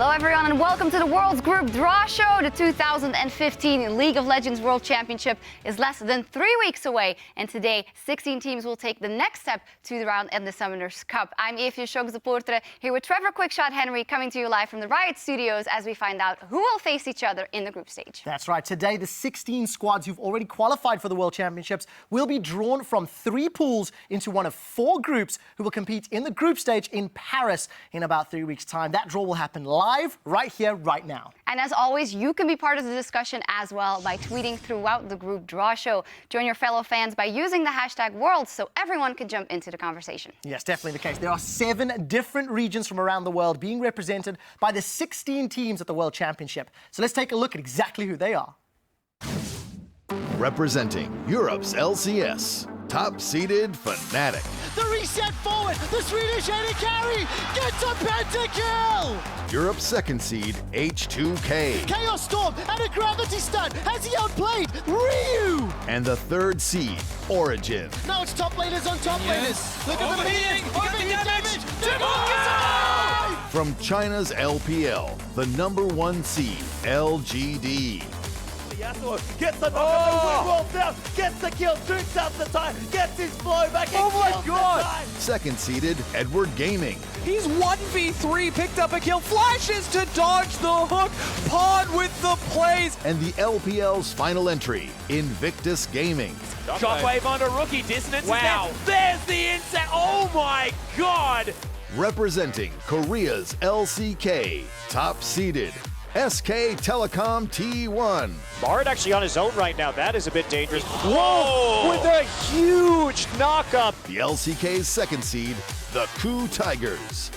Hello everyone and welcome to the World's Group Draw Show. The 2015 League of Legends World Championship is less than 3 weeks away, and today 16 teams will take the next step to the round in the Summoners Cup. I'm Evie Schogzepoortre here with Trevor Quickshot Henry, coming to you live from the Riot Studios as we find out who will face each other in the group stage. That's right. Today the 16 squads who've already qualified for the World Championships will be drawn from 3 pools into one of 4 groups who will compete in the group stage in Paris in about 3 weeks' time. That draw will happen live, right here, right now. And as always, you can be part of the discussion as well by tweeting throughout the Group Draw Show. Join your fellow fans by using the hashtag World so everyone can jump into the conversation. Yes, definitely the case. There are 7 different regions from around the world being represented by the 16 teams at the World Championship. So let's take a look at exactly who they are. Representing Europe's LCS, top-seeded Fnatic. The reset forward, the Swedish AD carry gets a pentakill! Europe's second seed, H2K. Chaos Storm and a gravity stun. Has he outplayed Ryu? And the third seed, Origin. Now it's top laners on top laners. Look at the Overheating, minions. damage. From China's LPL, the #1 seed, LGD. Yasuo gets the knock, rolls down, gets the kill, shoots out the time, gets his flow back, and kills the time. Second seeded, Edward Gaming. He's 1v3, picked up a kill, flashes to dodge the hook, Pod with the plays. And the LPL's final entry, Invictus Gaming. Shockwave onto rookie, dissonance. Wow. There's the inset. Oh my god. Representing Korea's LCK, top seeded, SK Telecom T1. Bard actually on his own right now. That is a bit dangerous. Whoa! With a huge knock-up. The LCK's second seed, the Ku Tigers.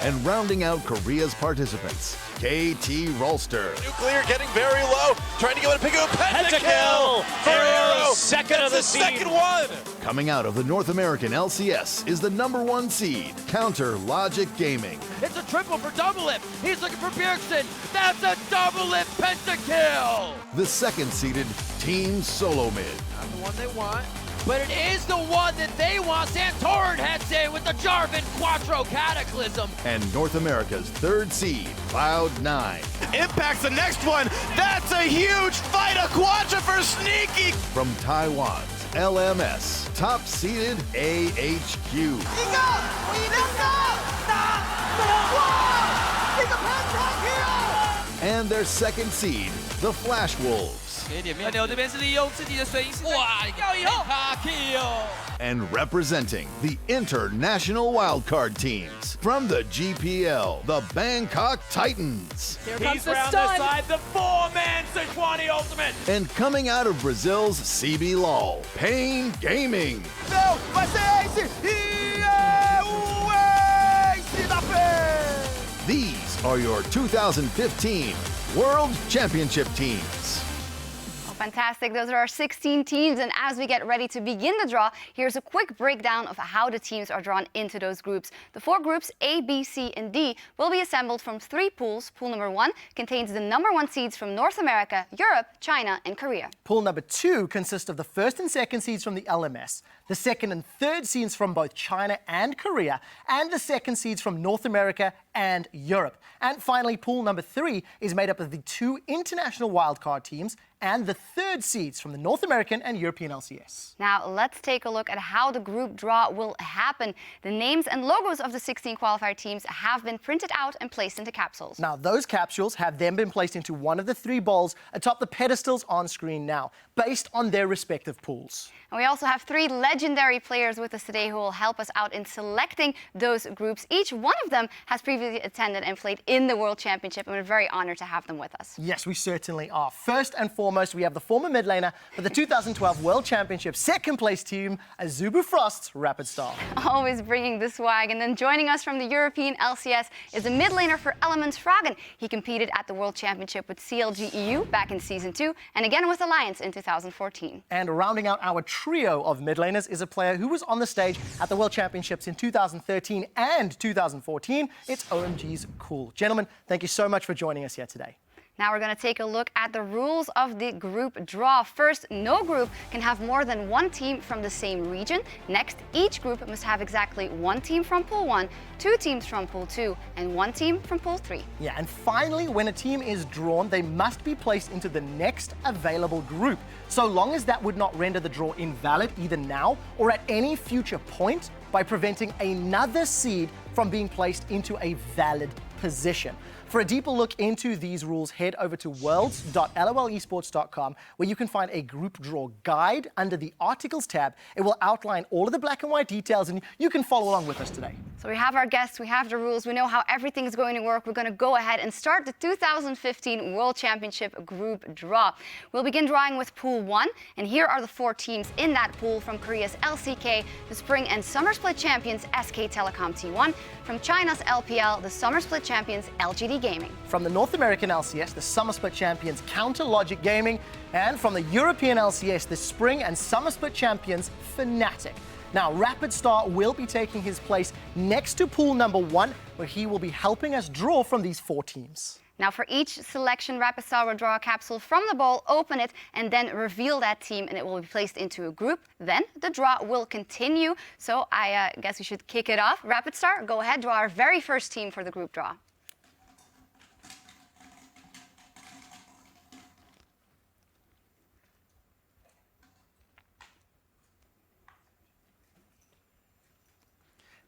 And rounding out Korea's participants, KT Rolster. Nuclear getting very low, trying to go and pick up a pentakill for Arrow, Arrow. second of the seed. Second one. Coming out of the North American LCS is the #1 seed, Counter Logic Gaming. It's a triple for Double Lip. He's looking for Pearson. That's a Double Lip pentakill. The second seeded Team Solo Mid. Not the one they want, but it is the one that they want. Santorin heads in with the Jarvan Quattro Cataclysm. And North America's third seed, Cloud9. Impacts the next one. That's a huge fight. A quadra for Sneaky. From Taiwan's LMS, top seeded AHQ. And their second seed, the Flash Wolves. 牛这边是利用自己的水银式，哇，要以后 kill。 And representing the international wildcard teams from the GPL, the Bangkok Titans. Here He's round the side, the 4-man Sejuani ultimate. And coming out of Brazil's CB LoL, Pain Gaming. Não, vai ser Ace! E é o Ace da PEN! These are your 2015 World Championship teams. Fantastic. Those are our 16 teams. And as we get ready to begin the draw, here's a quick breakdown of how the teams are drawn into those groups. The 4 groups, A, B, C, and D, will be assembled from 3 pools. Pool number 1 contains the #1 seeds from North America, Europe, China, and Korea. Pool number 2 consists of the first and second seeds from the LMS, the second and third seeds from both China and Korea, and the second seeds from North America and Europe. And finally, pool number 3 is made up of the 2 international wildcard teams and the third seeds from the North American and European LCS. Now, let's take a look at how the group draw will happen. The names and logos of the 16 qualifier teams have been printed out and placed into capsules. Now, those capsules have then been placed into one of the 3 bowls atop the pedestals on screen now, based on their respective pools. And we also have 3 legendary players with us today who will help us out in selecting those groups. Each one of them has previously attended and played in the World Championship, and we're very honored to have them with us. Yes, we certainly are. First and foremost, we have the former mid laner for the 2012 World Championship second place team, Azubu Frost's Rapidstar. Always bringing the swag. And then joining us from the European LCS is a mid laner for Elements, Froggen. He competed at the World Championship with CLG EU back in Season 2, and again with Alliance in 2014. And rounding out our trio of mid laners is a player who was on the stage at the World Championships in 2013 and 2014. It's OMG's Cool. Gentlemen, thank you so much for joining us here today. Now we're going to take a look at the rules of the group draw. First, no group can have more than one team from the same region. Next, each group must have exactly one team from Pool 1, 2 teams from Pool 2, and 1 team from Pool 3. Yeah, and finally, when a team is drawn, they must be placed into the next available group, so long as that would not render the draw invalid either now or at any future point by preventing another seed from being placed into a valid position. For a deeper look into these rules, head over to worlds.lolesports.com, where you can find a group draw guide under the Articles tab. It will outline all of the black and white details, and you can follow along with us today. So we have our guests, we have the rules, we know how everything is going to work. We're going to go ahead and start the 2015 World Championship group draw. We'll begin drawing with Pool 1, and here are the 4 teams in that pool. From Korea's LCK, the Spring and Summer Split champions SK Telecom T1. From China's LPL, the Summer Split champions LGD Gaming. From the North American LCS, the Summer Split champions Counter Logic Gaming. And from the European LCS, the Spring and Summer Split champions Fnatic. Now, Rapidstar will be taking his place next to pool number 1, where he will be helping us draw from these 4 teams. Now, for each selection, Rapidstar will draw a capsule from the bowl, open it, and then reveal that team, and it will be placed into a group. Then the draw will continue. So I guess we should kick it off. Rapidstar, go ahead, draw our very first team for the group draw.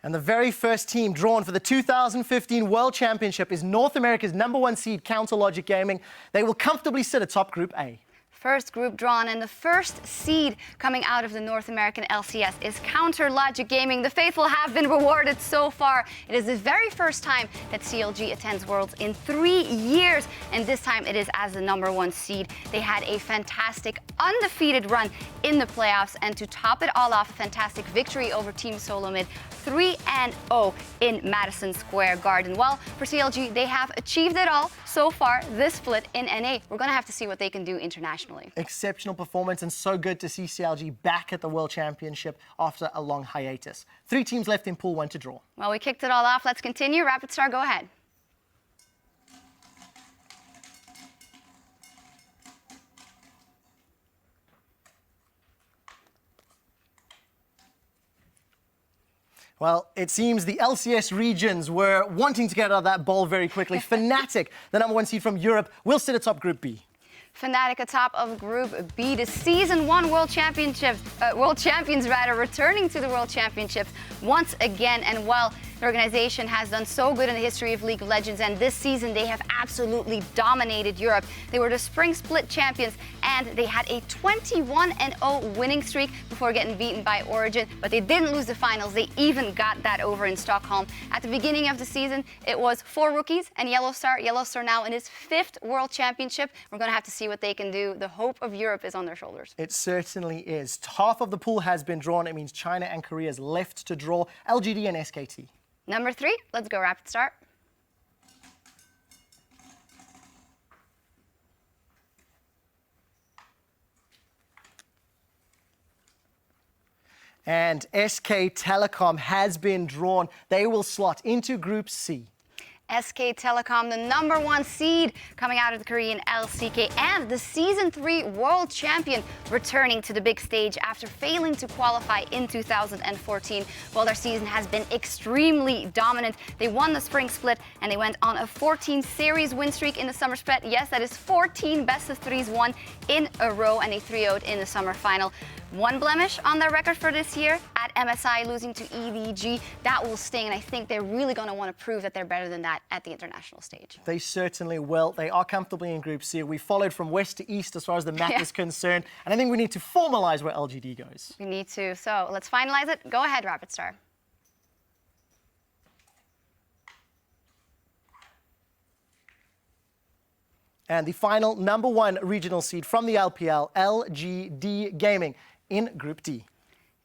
And the very first team drawn for the 2015 World Championship is North America's #1 seed, Counter Logic Gaming. They will comfortably sit atop Group A. First group drawn, and the first seed coming out of the North American LCS is Counter Logic Gaming. The faithful have been rewarded so far. It is the very first time that CLG attends Worlds in 3 years, and this time it is as the #1 seed. They had a fantastic undefeated run in the playoffs, and to top it all off, a fantastic victory over Team Solomid, 3-0 in Madison Square Garden. Well, for CLG, they have achieved it all so far this split in NA. We're going to have to see what they can do internationally. Exceptional performance, and so good to see CLG back at the World Championship after a long hiatus. 3 teams left in Pool 1 to draw. Well, we kicked it all off. Let's continue. Rapidstar, go ahead. Well, it seems the LCS regions were wanting to get out of that bowl very quickly. Fnatic, the #1 seed from Europe, will sit atop Group B. Fnatic atop of Group B, the Season 1 World Champions, returning to the World Championships once again. And well, the organization has done so good in the history of League of Legends, and this season they have absolutely dominated Europe. They were the Spring Split champions, and they had a 21-0 winning streak before getting beaten by Origin, but they didn't lose the finals. They even got that over in Stockholm. At the beginning of the season, it was 4 rookies and Yellowstar. Yellowstar now in his 5th World Championship. We're going to have to see what they can do. The hope of Europe is on their shoulders. It certainly is. Half of the pool has been drawn. It means China and Korea is left to draw. LGD and SKT. Number 3, let's go Rapidstar. And SK Telecom has been drawn. They will slot into Group C. SK Telecom, the #1 seed coming out of the Korean LCK, and the Season 3 World Champion, returning to the big stage after failing to qualify in 2014. Well, their season has been extremely dominant. They won the Spring Split, and they went on a 14-series win streak in the Summer Split. Yes, that is 14 best-of-3s won in a row, and they 3-0'd in the Summer Final. 1 blemish on their record for this year at MSI, losing to EDG. That will sting, and I think they're really going to want to prove that they're better than that at the international stage. They certainly will. They are comfortably in Group C. We followed from west to east as far as the map is concerned, and I think we need to formalize where LGD goes. We need to. So let's finalize it. Go ahead, Rapidstar. And the final #1 regional seed from the LPL, LGD Gaming, in Group D.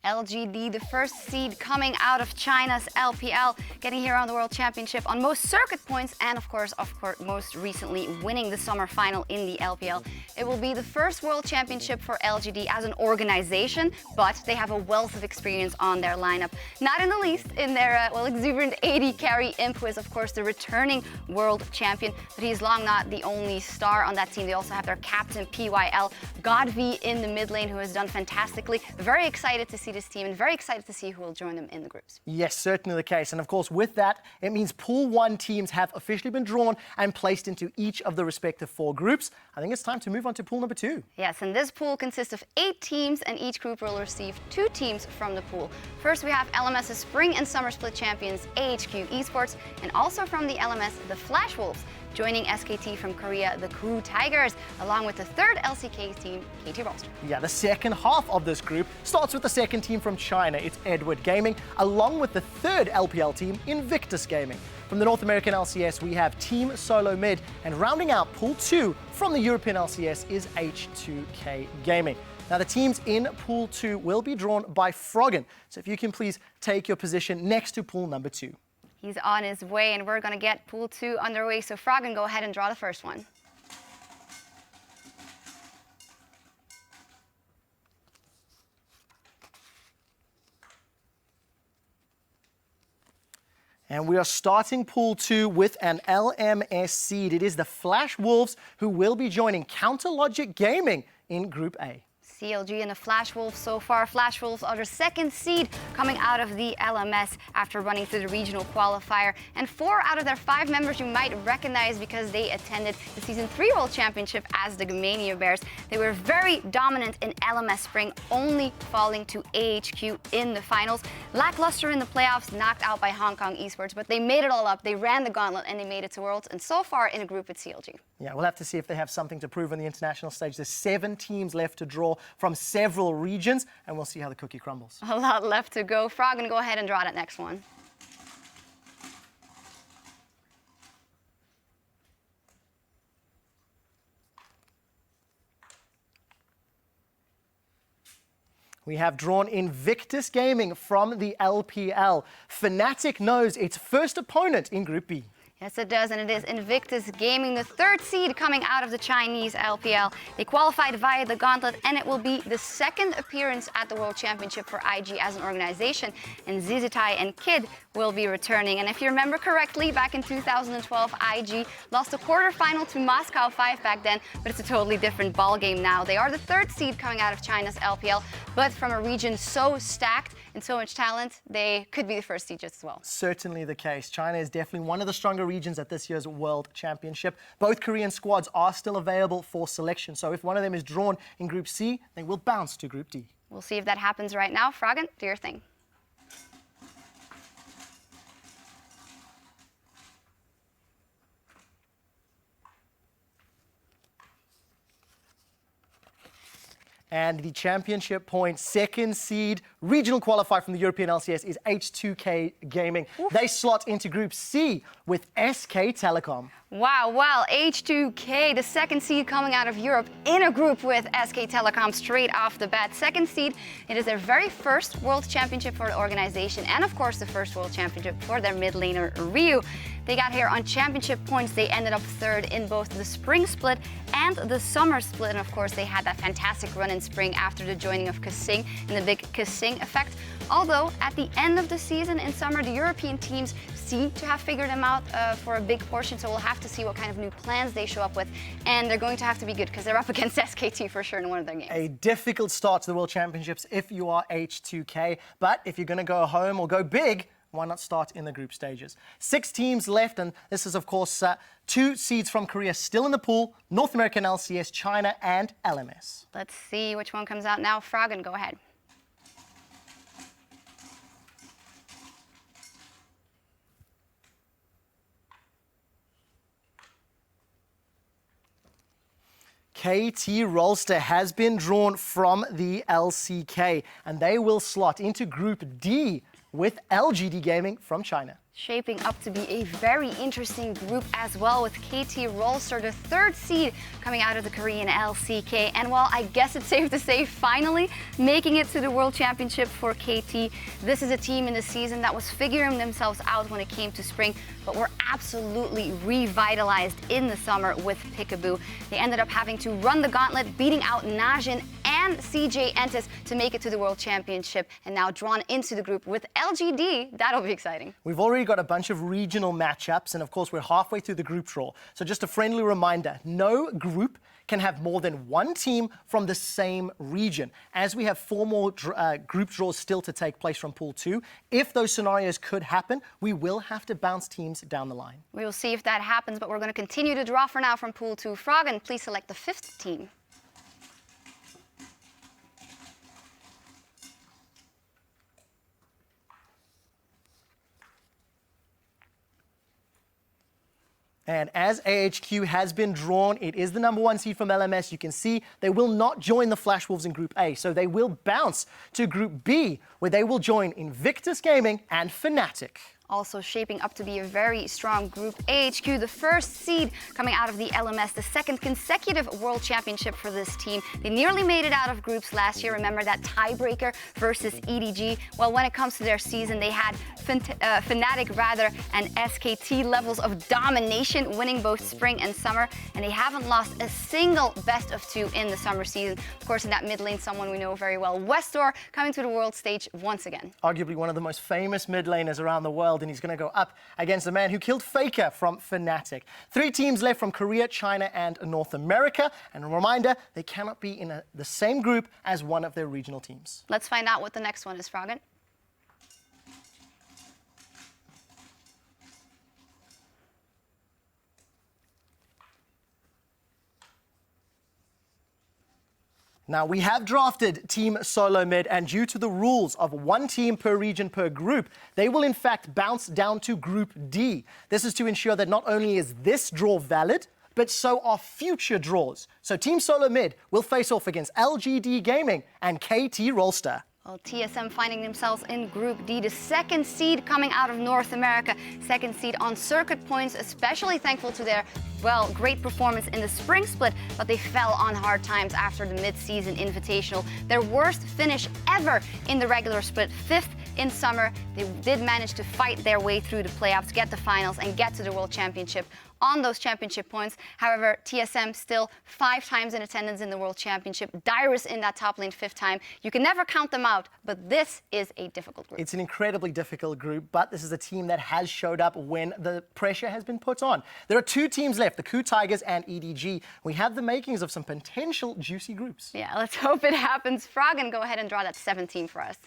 LGD, the first seed coming out of China's LPL, getting here on the World Championship on most circuit points and of course, most recently winning the summer final in the LPL. It will be the first World Championship for LGD as an organization, but they have a wealth of experience on their lineup. Not in the least in their exuberant 80 carry Imp, who is of course the returning world champion, but he's long not the only star on that team. They also have their captain PYL, Godv in the mid lane, who has done fantastically. Very excited to see this team and very excited to see who will join them in the groups. Yes, certainly the case. And of course, with that, it means Pool 1 teams have officially been drawn and placed into each of the respective 4 groups. I think it's time to move on to pool number 2. Yes, and this pool consists of 8 teams, and each group will receive 2 teams from the pool. First, we have LMS's Spring and Summer Split champions, AHQ Esports, and also from the LMS, the Flash Wolves, joining SKT from Korea, the Crew Tigers, along with the third LCK team, KT Rolster. Yeah, the second half of this group starts with the second team from China, it's Edward Gaming, along with the third LPL team, Invictus Gaming. From the North American LCS, we have Team Solo Mid, and rounding out Pool 2 from the European LCS is H2K Gaming. Now, the teams in Pool 2 will be drawn by Froggen, so if you can please take your position next to Pool number 2. He's on his way, and we're going to get Pool 2 underway. So Froggen, go ahead and draw the first one. And we are starting Pool 2 with an LMS seed. It is the Flash Wolves who will be joining Counter Logic Gaming in Group A. CLG and the Flash Wolves so far. Flash Wolves are the second seed coming out of the LMS after running through the regional qualifier. And 4 out of their 5 members you might recognize because they attended the Season 3 World Championship as the Gamania Bears. They were very dominant in LMS Spring, only falling to AHQ in the finals. Lackluster in the playoffs, knocked out by Hong Kong Esports, but they made it all up. They ran the gauntlet and they made it to Worlds, and so far in a group with CLG. Yeah, we'll have to see if they have something to prove on the international stage. There's 7 teams left to draw from several regions, and we'll see how the cookie crumbles. A lot left to go. Froggen, go ahead and draw that next one. We have drawn Invictus Gaming from the LPL. Fnatic knows its first opponent in Group B. Yes, it does, and it is Invictus Gaming, the third seed coming out of the Chinese LPL. They qualified via the Gauntlet, and it will be the second appearance at the World Championship for IG as an organization. And Zizitai and Kid will be returning. And if you remember correctly, back in 2012, IG lost a quarterfinal to Moscow 5 back then, but it's a totally different ballgame now. They are the third seed coming out of China's LPL, but from a region so stacked and so much talent, they could be the first seed just as well. Certainly the case. China is definitely one of the stronger regions at this year's World Championship. Both Korean squads are still available for selection, so if one of them is drawn in Group C, they will bounce to Group D. We'll see if that happens right now. Froggen, do your thing. And the championship point second seed regional qualifier from the European LCS is H2K Gaming. Oof. They slot into Group C with SK Telecom. Wow, well, H2K, the second seed coming out of Europe in a group with SK Telecom straight off the bat. Second seed, it is their very first World Championship for the organization and, of course, the first World Championship for their mid laner, Ryu. They got here on championship points. They ended up third in both the Spring Split and the Summer Split. And, of course, they had that fantastic run in Spring after the joining of Kasing and the big Kasing effect. Although, at the end of the season in Summer, the European teams seem to have figured them out for a big portion, so we'll have to see what kind of new plans they show up with. And they're going to have to be good because they're up against SKT for sure in one of their games. A difficult start to the World Championships if you are H2K, but if you're going to go home or go big, why not start in the group stages? 6 teams left, and this is, of course, 2 seeds from Korea still in the pool, North American LCS, China, and LMS. Let's see which one comes out now. Froggen, go ahead. KT Rolster has been drawn from the LCK, and they will slot into Group D with LGD Gaming from China. Shaping up to be a very interesting group as well, with KT Rolster, the third seed coming out of the Korean LCK. And while I guess it's safe to say finally making it to the World Championship for KT, this is a team in the season that was figuring themselves out when it came to spring, but were absolutely revitalized in the summer with Peekaboo. They ended up having to run the gauntlet, beating out Najin and CJ Entis to make it to the World Championship, and now drawn into the group with LGD. That'll be exciting. We've already got a bunch of regional matchups, and of course we're halfway through the group draw. So just a friendly reminder, no group can have more than one team from the same region. As we have 4 more group draws still to take place from Pool 2, if those scenarios could happen, we will have to bounce teams down the line. We will see if that happens, but we're going to continue to draw for now from Pool 2. Froggen, please select the 5th team. And as AHQ has been drawn, it is the #1 seed from LMS. You can see they will not join the Flash Wolves in Group A, so they will bounce to Group B, where they will join Invictus Gaming and Fnatic. Also shaping up to be a very strong group. AHQ, the first seed coming out of the LMS, the second consecutive World Championship for this team. They nearly made it out of groups last year. Remember that tiebreaker versus EDG? Well, when it comes to their season, they had Fnatic and SKT levels of domination, winning both spring and summer, and they haven't lost a single best of 2 in the summer season. Of course, in that mid lane, someone we know very well, Westor, coming to the world stage once again. Arguably one of the most famous mid laners around the world, and he's going to go up against the man who killed Faker from Fnatic. 3 teams left from Korea, China, and North America. And a reminder, they cannot be in the same group as one of their regional teams. Let's find out what the next one is, Froggen. Now, we have drafted Team Solo Mid, and due to the rules of 1 team per region per group, they will in fact bounce down to Group D. This is to ensure that not only is this draw valid, but so are future draws. So Team Solo Mid will face off against LGD Gaming and KT Rolster. Well, TSM finding themselves in Group D, the second seed coming out of North America, second seed on circuit points, especially thankful to their, well, great performance in the spring split, but they fell on hard times after the mid-season invitational. Their worst finish ever in the regular split, 5th in summer. They did manage to fight their way through the playoffs, get the finals, and get to the World Championship on those championship points. However, TSM still 5 times in attendance in the World Championship. Dyrus in that top lane 5th time. You can never count them out, but this is a difficult group. It's an incredibly difficult group, but this is a team that has showed up when the pressure has been put on. There are 2 teams left, the KOO Tigers and EDG. We have the makings of some potential juicy groups. Yeah, let's hope it happens. Froggen, go ahead and draw that 7th team for us.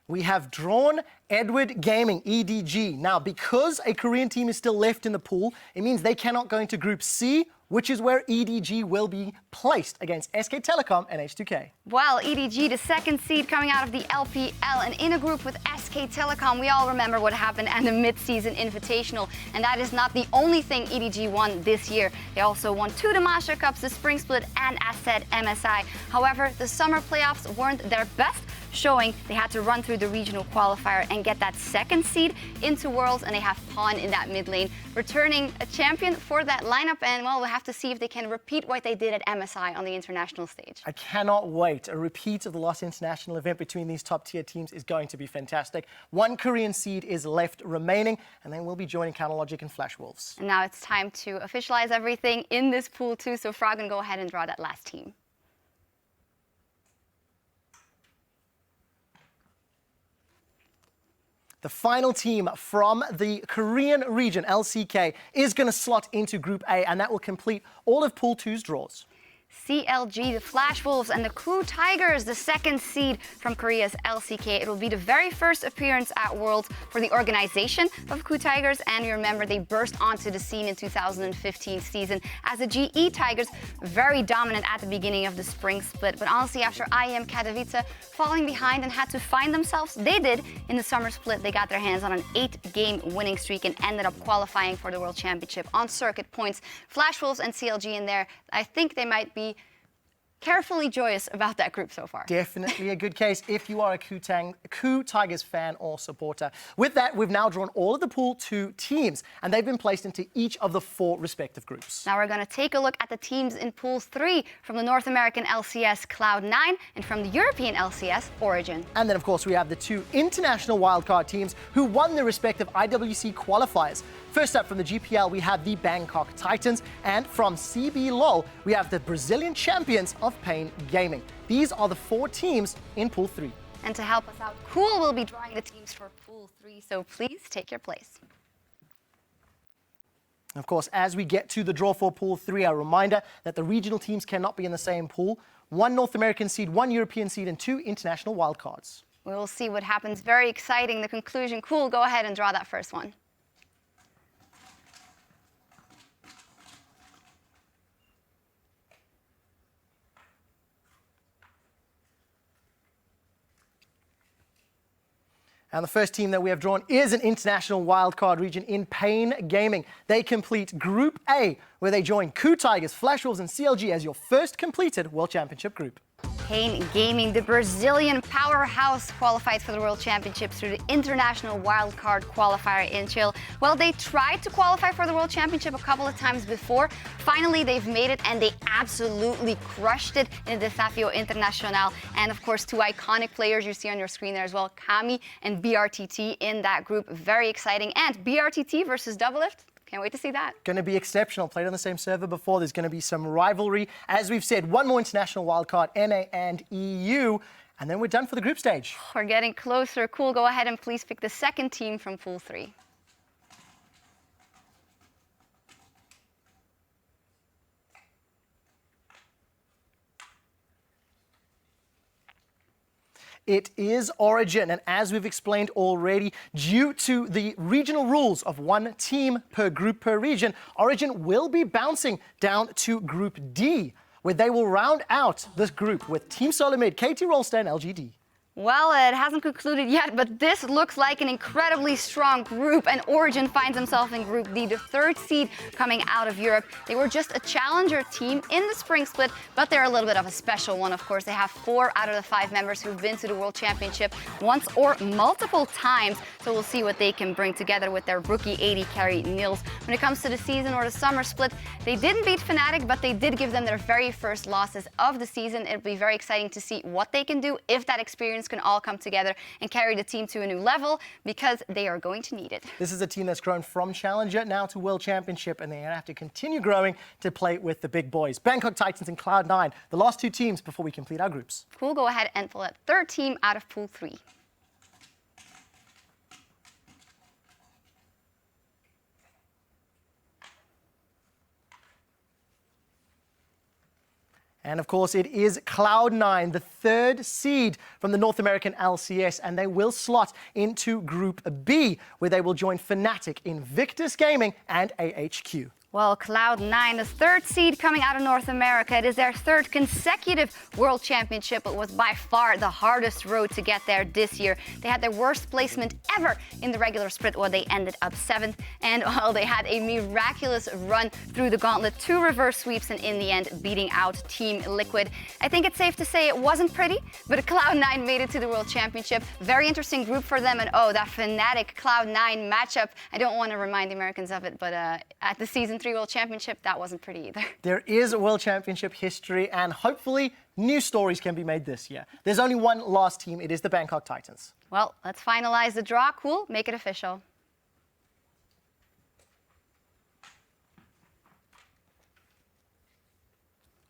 We have drawn Edward Gaming, EDG. Now, because a Korean team is still left in the pool, it means they cannot go into Group C, which is where EDG will be placed against SK Telecom and H2K. Well, EDG, the second seed coming out of the LPL, and in a group with SK Telecom. We all remember what happened at the mid-season invitational, and that is not the only thing EDG won this year. They also won 2 Master Cups, the Spring Split, and as said, MSI. However, the summer playoffs weren't their best, showing they had to run through the regional qualifier and get that second seed into Worlds, and they have Pawn in that mid lane, returning a champion for that lineup, and well, we'll have to see if they can repeat what they did at MSI on the international stage. I cannot wait. A repeat of the last international event between these top tier teams is going to be fantastic. 1 Korean seed is left remaining, and then we'll be joining Counterlogic and Flash Wolves. And now it's time to officialize everything in this pool too, so Froggen, go ahead and draw that last team. The final team from the Korean region, LCK, is going to slot into Group A, and that will complete all of Pool 2's draws. CLG, the Flash Wolves, and the KOO Tigers, the second seed from Korea's LCK. It will be the very first appearance at Worlds for the organization of KOO Tigers, and you remember they burst onto the scene in 2015 season as the GE Tigers, very dominant at the beginning of the spring split. But honestly, after IEM Katowice falling behind and had to find themselves, they did in the summer split. They got their hands on an 8-game winning streak and ended up qualifying for the World Championship on circuit points. Flash Wolves and CLG in there, I think they might be be carefully joyous about that group so far. Definitely a good case if you are a Coup Tigers fan or supporter. With that, we've now drawn all of the Pool 2 teams, and they've been placed into each of the 4 respective groups. Now we're going to take a look at the teams in Pool 3 from the North American LCS Cloud9 and from the European LCS Origin. And then, of course, we have the 2 international wildcard teams who won their respective IWC qualifiers. First up from the GPL, we have the Bangkok Titans, and from CB LoL, we have the Brazilian champions of Pain Gaming. These are the 4 teams in Pool 3. And to help us out, Cool will be drawing the teams for Pool 3, so please take your place. Of course, as we get to the draw for Pool 3, a reminder that the regional teams cannot be in the same pool. 1 North American seed, 1 European seed, and 2 international wildcards. We will see what happens. Very exciting, the conclusion. Cool, go ahead and draw that first one. And the first team that we have drawn is an international wildcard region in Pain Gaming. They complete Group A, where they join Coup Tigers, Flash Wolves, and CLG as your first completed World Championship group. Pain Gaming, the Brazilian powerhouse, qualified for the World Championship through the International Wildcard Qualifier in Chile. Well, they tried to qualify for the World Championship a couple of times before. Finally, they've made it, and they absolutely crushed it in the Desafio Internacional. And of course, 2 iconic players you see on your screen there as well, Kami and BRTT in that group. Very exciting. And BRTT versus Doublelift. Can't wait to see that. Going to be exceptional. Played on the same server before. There's going to be some rivalry. As we've said, 1 more international wildcard, NA and EU. And then we're done for the group stage. We're getting closer. Cool, go ahead and please pick the second team from Pool 3. It is Origin, and as we've explained already, due to the regional rules of 1 team per group per region, Origin will be bouncing down to Group D, where they will round out this group with Team Solomid, KT Rolster, and LGD. Well, it hasn't concluded yet, but this looks like an incredibly strong group, and Origin finds himself in Group D, the 3rd seed coming out of Europe. They were just a challenger team in the spring split, but they're a little bit of a special one, of course. They have 4 out of the 5 members who've been to the World Championship once or multiple times, so we'll see what they can bring together with their rookie 80 carry Nils. When it comes to the season or the summer split, they didn't beat Fnatic, but they did give them their very first losses of the season. It'll be very exciting to see what they can do if that experience can all come together and carry the team to a new level, because they are going to need it. This is a team that's grown from Challenger now to World Championship, and they're going to have to continue growing to play with the big boys. Bangkok Titans and Cloud9, the last 2 teams before we complete our groups. Cool, go ahead and pull that 3rd team out of Pool 3. And of course, it is Cloud9, the 3rd seed from the North American LCS, and they will slot into Group B, where they will join Fnatic, Invictus Gaming, and AHQ. Well, Cloud9, the 3rd seed coming out of North America. It is their 3rd consecutive World Championship. It was by far the hardest road to get there this year. They had their worst placement ever in the regular split, where they ended up 7th. And well, they had a miraculous run through the gauntlet, 2 reverse sweeps, and in the end, beating out Team Liquid. I think it's safe to say it wasn't pretty, but Cloud9 made it to the World Championship. Very interesting group for them. And oh, that Fnatic Cloud9 matchup. I don't want to remind the Americans of it, but at the Season 3 World Championship, that wasn't pretty either. There is a World Championship history, and hopefully new stories can be made this year. There's only 1 last team. It is the Bangkok Titans. Well, let's finalize the draw. Cool, make it official.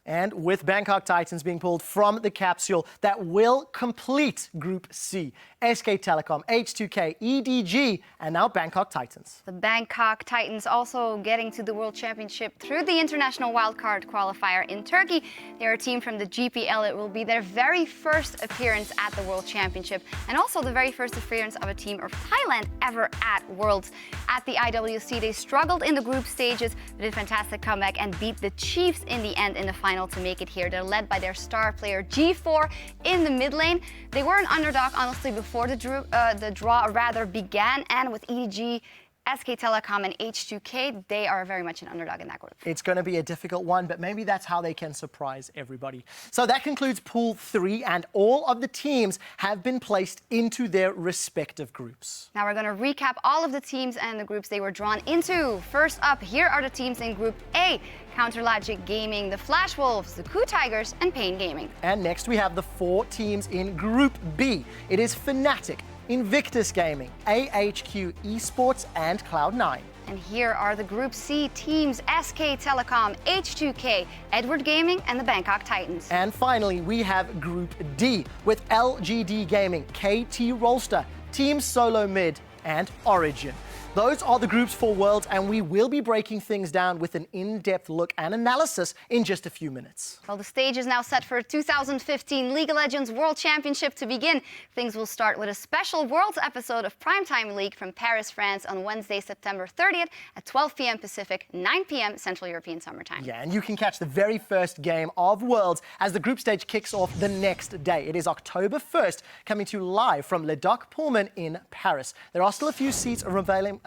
And with Bangkok Titans being pulled from the capsule that will complete Group C, SK Telecom, H2K, EDG, and now Bangkok Titans. The Bangkok Titans also getting to the World Championship through the International Wildcard Qualifier in Turkey. They're a team from the GPL. It will be their very first appearance at the World Championship, and also the very first appearance of a team of Thailand ever at Worlds. At the IWC, they struggled in the group stages, but did a fantastic comeback and beat the Chiefs in the end in the final to make it here. They're led by their star player G4 in the mid lane. They were an underdog, honestly, before the draw began, and with EDG SK Telecom and H2K, they are very much an underdog in that group. It's going to be a difficult one, but maybe that's how they can surprise everybody. So that concludes Pool 3, and all of the teams have been placed into their respective groups. Now we're going to recap all of the teams and the groups they were drawn into. First up, here are the teams in Group A. Counterlogic Gaming, the Flash Wolves, the Coup Tigers, and Pain Gaming. And next we have the 4 teams in Group B. It is Fnatic, Invictus Gaming, AHQ Esports, and Cloud9. And here are the Group C teams, SK Telecom, H2K, Edward Gaming, and the Bangkok Titans. And finally, we have Group D with LGD Gaming, KT Rolster, Team Solo Mid, and Origin. Those are the groups for Worlds, and we will be breaking things down with an in-depth look and analysis in just a few minutes. Well, the stage is now set for a 2015 League of Legends World Championship to begin. Things will start with a special Worlds episode of Primetime League from Paris, France on Wednesday, September 30th at 12 p.m. Pacific, 9 p.m. Central European Summer Time. Yeah, and you can catch the very first game of Worlds as the group stage kicks off the next day. It is October 1st, coming to you live from Le Doc Pullman in Paris. There are still a few seats available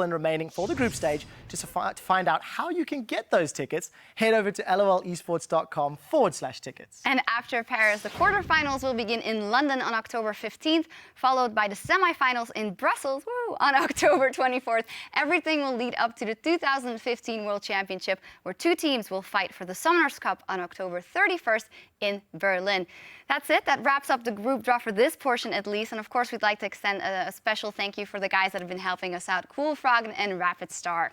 and remaining for the group stage. To find out how you can get those tickets, head over to lolesports.com/tickets. And after Paris, the quarterfinals will begin in London on October 15th, followed by the semifinals in Brussels on October 24th. Everything will lead up to the 2015 World Championship, where 2 teams will fight for the Summoners Cup on October 31st in Berlin. That's it. That wraps up the group draw for this portion, at least. And of course, we'd like to extend a special thank you for the guys that have been helping us out, Cool Froggen and Rapidstar.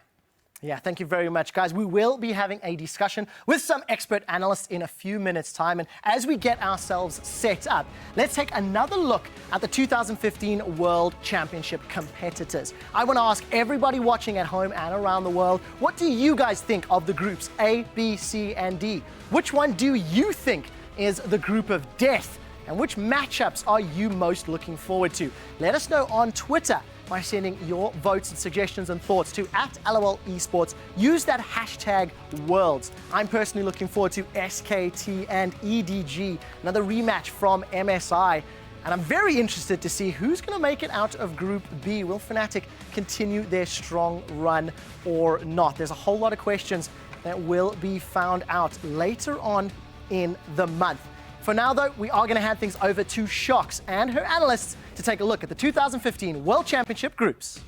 Yeah, thank you very much, guys. We will be having a discussion with some expert analysts in a few minutes' time. And as we get ourselves set up, let's take another look at the 2015 World Championship competitors. I want to ask everybody watching at home and around the world, what do you guys think of the groups A, B, C, and D? Which one do you think is the group of death? And which matchups are you most looking forward to? Let us know on Twitter by sending your votes and suggestions and thoughts to @LOL Esports. Use that hashtag Worlds. I'm personally looking forward to SKT and EDG, another rematch from MSI. And I'm very interested to see who's going to make it out of Group B. Will Fnatic continue their strong run or not? There's a whole lot of questions that will be found out later on in the month. For now, though, we are going to hand things over to Shox and her analysts to take a look at the 2015 World Championship groups.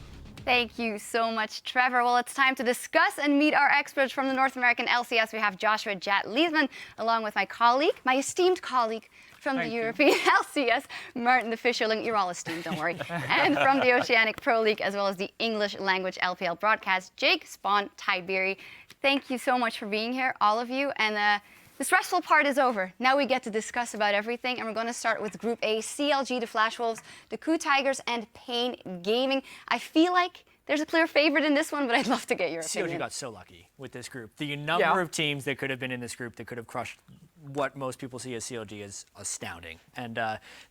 Thank you so much, Trevor. Well, it's time to discuss and meet our experts from the North American LCS. We have Joshua Jat Leesman, along with my colleague, my esteemed colleague from the European LCS, Martin the Fisherling. You're all esteemed, don't worry. And from the Oceanic Pro League, as well as the English language LPL broadcast, Jake Spawn Tiberi. Thank you so much for being here, all of you. And the stressful part is over. Now we get to discuss about everything, and we're going to start with Group A, CLG, the Flash Wolves, the Coup Tigers, and Pain Gaming. I feel like there's a clear favorite in this one, but I'd love to get your opinion. CLG got so lucky with this group. The number of teams that could have been in this group that could have crushed what most people see as CLG is astounding. And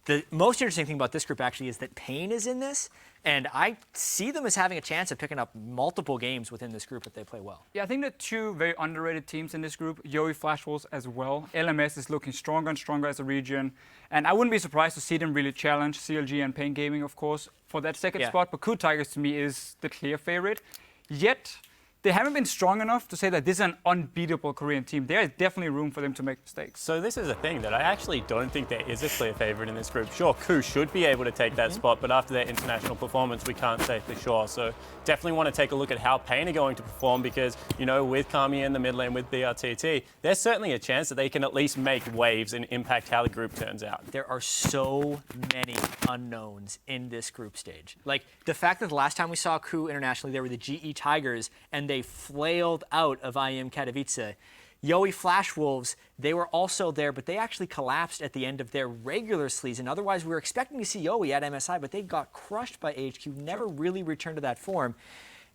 the most interesting thing about this group actually is that Pain is in this, and I see them as having a chance of picking up multiple games within this group if they play well. Yeah, I think the 2 very underrated teams in this group, Yowie Flash Wolves as well. LMS is looking stronger and stronger as a region, and I wouldn't be surprised to see them really challenge CLG and Pain Gaming, of course, for that second spot. But Coup Tigers, to me, is the clear favorite. Yet, they haven't been strong enough to say that this is an unbeatable Korean team. There is definitely room for them to make mistakes. So this is a thing that I actually don't think there is a clear favorite in this group. Sure, Coup should be able to take that spot, but after their international performance, we can't say for sure. So definitely want to take a look at how Pain are going to perform because, you know, with Kami in the mid lane with BRTT, there's certainly a chance that they can at least make waves and impact how the group turns out. There are so many unknowns in this group stage. Like the fact that the last time we saw Coup internationally, they were the GE Tigers, and they flailed out of IEM Katowice. Yowie Flash Wolves, they were also there, but they actually collapsed at the end of their regular season. Otherwise, we were expecting to see Yowie at MSI, but they got crushed by HQ, never really returned to that form.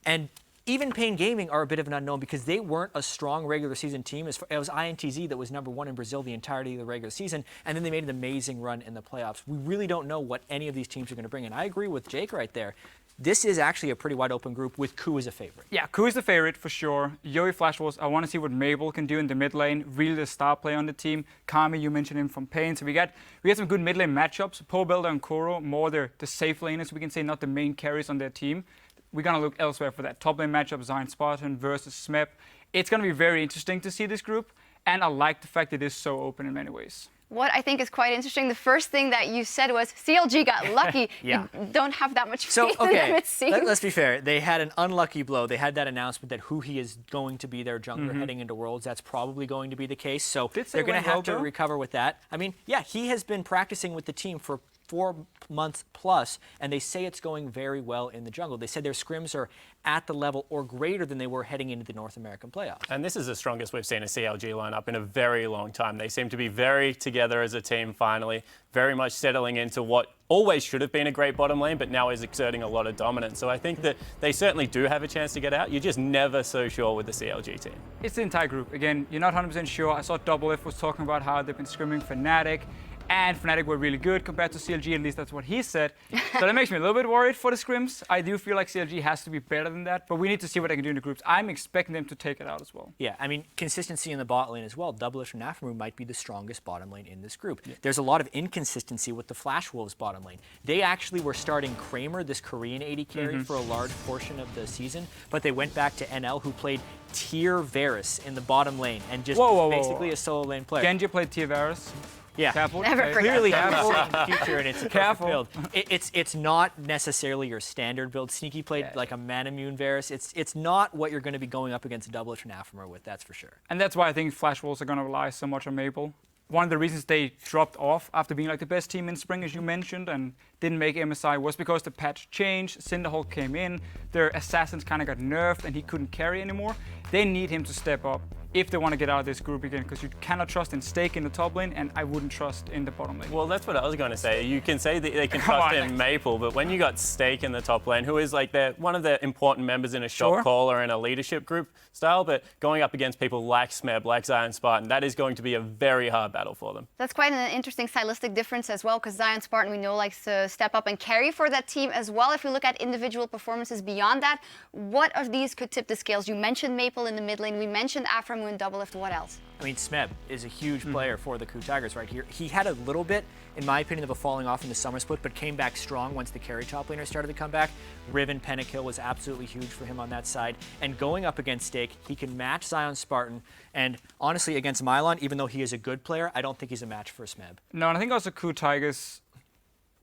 And even Pain Gaming are a bit of an unknown because they weren't a strong regular season team. It was INTZ that was #1 in Brazil the entirety of the regular season, and then they made an amazing run in the playoffs. We really don't know what any of these teams are going to bring, and I agree with Jake right there. This is actually a pretty wide open group with Coup as a favorite. Yeah, Coup is the favorite for sure. Yowie Flash Wolves, I want to see what Mabel can do in the mid lane. Really the star player on the team. Kami, you mentioned him from Pain. So we got some good mid lane matchups. Poe Builder and Koro, more the safe laners, we can say, not the main carries on their team. we're going to look elsewhere for that top lane matchup, Zion Spartan versus Smeb. It's going to be very interesting to see this group, and I like the fact it is so open in many ways. What I think is quite interesting, the first thing that you said was CLG got lucky. Yeah. You don't have that much faith So, in them, okay, it seems. let's be fair. They had an unlucky blow. They had that announcement that who he is going to be their jungler heading into Worlds. That's probably going to be the case. So they're going to have to recover with that. I mean, yeah, he has been practicing with the team for 4 months plus, and they say it's going very well in the jungle. They said their scrims are at the level or greater than they were heading into the North American playoffs. And this is the strongest we've seen a CLG lineup in a very long time. They seem to be very together as a team finally, very much settling into what always should have been a great bottom lane, but now is exerting a lot of dominance. So I think that they certainly do have a chance to get out. You're just never so sure with the CLG team. It's the entire group. Again, you're not 100% sure. I saw Double F was talking about how they've been scrimming Fnatic, and Fnatic were really good compared to CLG, at least that's what he said. So that makes me a little bit worried for the scrims. I do feel like CLG has to be better than that, but we need to see what they can do in the groups. I'm expecting them to take it out as well. Yeah, I mean, consistency in the bot lane as well. Doublelish from Nafamu might be the strongest bottom lane in this group. Yeah. There's a lot of inconsistency with the Flash Wolves bottom lane. They actually were starting Kramer, this Korean AD carry, for a large portion of the season, but they went back to NL, who played Tier Varus in the bottom lane and just basically a solo lane player. Genji played Tier Varus. Yeah, careful. Clearly have a future, and it's a perfect build. It's not necessarily your standard build. Sneaky played like a Manamune Varus. It's not what you're going to be going up against a Doublelish from Nafamu with, that's for sure. And that's why I think Flash Wolves are going to rely so much on Maple. One of the reasons they dropped off after being like the best team in spring, as you mentioned, and didn't make MSI was because the patch changed, Cinderhulk came in, their assassins kind of got nerfed, and he couldn't carry anymore. They need him to step up if they want to get out of this group again, because you cannot trust in Stake in the top lane, and I wouldn't trust in the bottom lane. Well, that's what I was going to say. You can say that they can trust in Maple, but when you got Stake in the top lane, who is like one of the important members in a shot call or in a leadership group style, but going up against people like Smeb, like Zion Spartan, that is going to be a very hard battle for them. That's quite an interesting stylistic difference as well, because Zion Spartan, we know, likes to step up and carry for that team as well. If we look at individual performances beyond that, what of these could tip the scales? You mentioned Maple in the mid lane. We mentioned Aframu and Doublelift. What else? I mean, Smeb is a huge player for the Ku Tigers right here. He had a little bit, in my opinion, of a falling off in the summer split, but came back strong once the carry top laner started to come back. Riven Pentakill was absolutely huge for him on that side. And going up against Stake, he can match Zion Spartan. And honestly, against Mylon, even though he is a good player, I don't think he's a match for Smeb. No, and I think also Ku Tigers,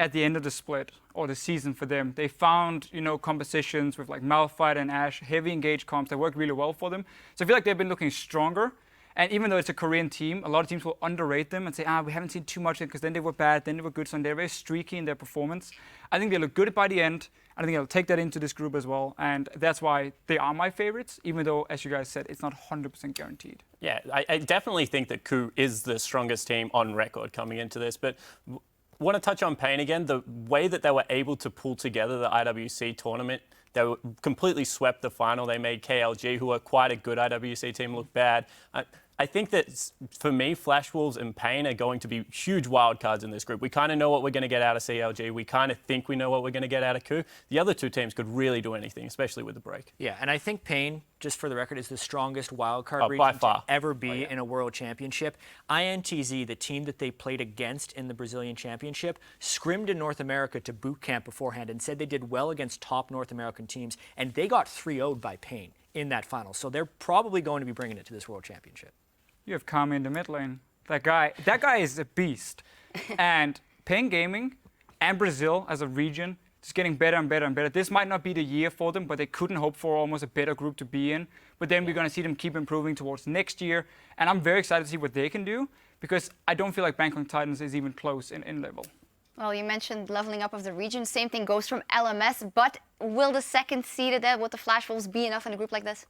at the end of the split, or the season for them, they found, compositions with like Malphite and Ashe, heavy engaged comps that worked really well for them. So I feel like they've been looking stronger. And even though it's a Korean team, a lot of teams will underrate them and say, we haven't seen too much because then they were bad, then they were good, so they're very streaky in their performance. I think they look good by the end. I think they'll take that into this group as well. And that's why they are my favorites, even though, as you guys said, it's not 100% guaranteed. Yeah, I definitely think that Ku is the strongest team on record coming into this. But want to touch on Pain again. The way that they were able to pull together the IWC tournament, they were completely swept the final. They made KLG, who are quite a good IWC team, look bad. I think that, for me, Flash Wolves and Pain are going to be huge wildcards in this group. We kind of know what we're going to get out of CLG. We kind of think we know what we're going to get out of Ku. The other two teams could really do anything, especially with the break. Yeah, and I think Pain, just for the record, is the strongest wildcard region by far to ever be in a World Championship. INTZ, the team that they played against in the Brazilian Championship, scrimmed in North America to boot camp beforehand and said they did well against top North American teams, and they got 3-0'd by Pain in that final. So they're probably going to be bringing it to this World Championship. You have Kami in the mid lane. That guy is a beast. And Pain Gaming and Brazil as a region is getting better and better and better. This might not be the year for them, but they couldn't hope for almost a better group to be in. But then we're going to see them keep improving towards next year. And I'm very excited to see what they can do, because I don't feel like Bangkok Titans is even close in level. Well, you mentioned leveling up of the region. Same thing goes from LMS. But will the second seeded with the Flash Wolves be enough in a group like this?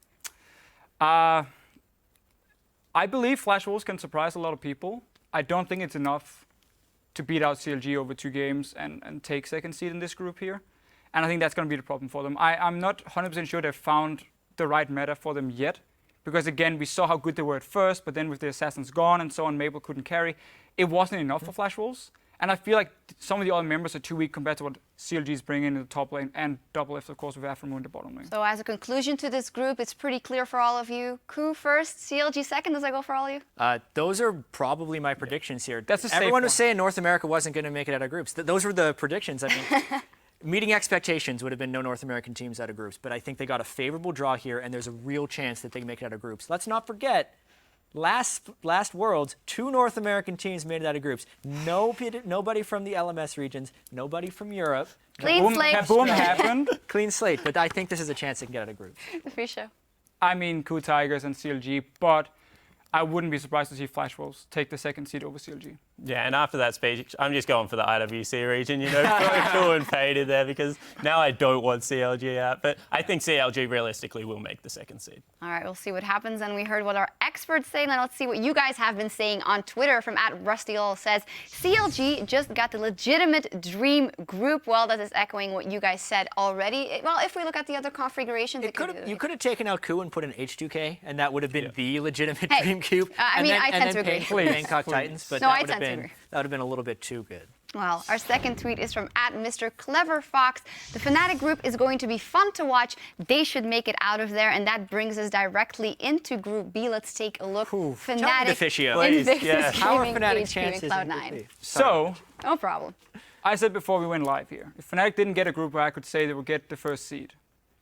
I believe Flash Wolves can surprise a lot of people. I don't think it's enough to beat out CLG over 2 games and take second seed in this group here. And I think that's going to be the problem for them. I'm not 100% sure they've found the right meta for them yet. Because again, we saw how good they were at first, but then with the Assassins gone and so on, Maple couldn't carry. It wasn't enough for Flash Wolves. And I feel like some of the other members are too weak compared to what CLG is bringing in the top lane, and Doublelift, of course, with Aframu in the bottom lane. So as a conclusion to this group, it's pretty clear for all of you. Ku first, CLG second. Does that go for all of you? Those are probably my predictions here. That's a safe Everyone one. was saying North America wasn't going to make it out of groups. Those were the predictions. I mean, Meeting expectations would have been no North American teams out of groups, but I think they got a favorable draw here, and there's a real chance that they can make it out of groups. Let's not forget, last Worlds, 2 North American teams made it out of groups. Nobody from the LMS regions, nobody from Europe. Clean slate. Boom happened. Clean slate, but I think this is a chance they can get out of groups. Free show. I mean, Coup Tigers and CLG, but I wouldn't be surprised to see Flash Wolves take the second seed over CLG. Yeah, and after that speech, I'm just going for the IWC region, you know, Cool and faded there because now I don't want CLG out. But I think CLG realistically will make the second seed. All right, we'll see what happens. And we heard what our experts say. Now let's see what you guys have been saying on Twitter. From @RustyLol says, CLG just got the legitimate dream group. Well, that is echoing what you guys said already. Well, if we look at the other configurations, you could have taken out Coup and put an H2K, and that would have been the legitimate dream cube. I mean, I tend to agree. Bangkok Titans, but No, that I would have tend to agree. that would have been a little bit too good. Well, our second tweet is from @MrCleverFox. The Fnatic group is going to be fun to watch. They should make it out of there, and that brings us directly into Group B. Let's take a look. Fnatic, Invictus How are Gaming, Fnatic HQ, chances and Cloud9. So, no problem. I said before we went live here, if Fnatic didn't get a group where I could say they would get the first seed,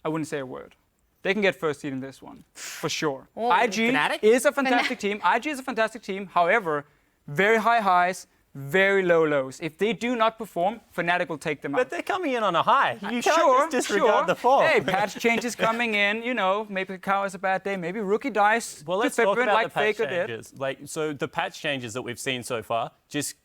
I wouldn't say a word. They can get first seed in this one, for sure. IG is a fantastic team. IG is a fantastic team. However, very high highs, very low lows. If they do not perform, Fnatic will take them out. But they're coming in on a high. You can't just disregard the fall. Hey, patch changes coming in. You know, maybe Kakao has a bad day. Maybe Rookie dies. Well, let's talk about like the patch Faker changes. did. So the patch changes that we've seen so far just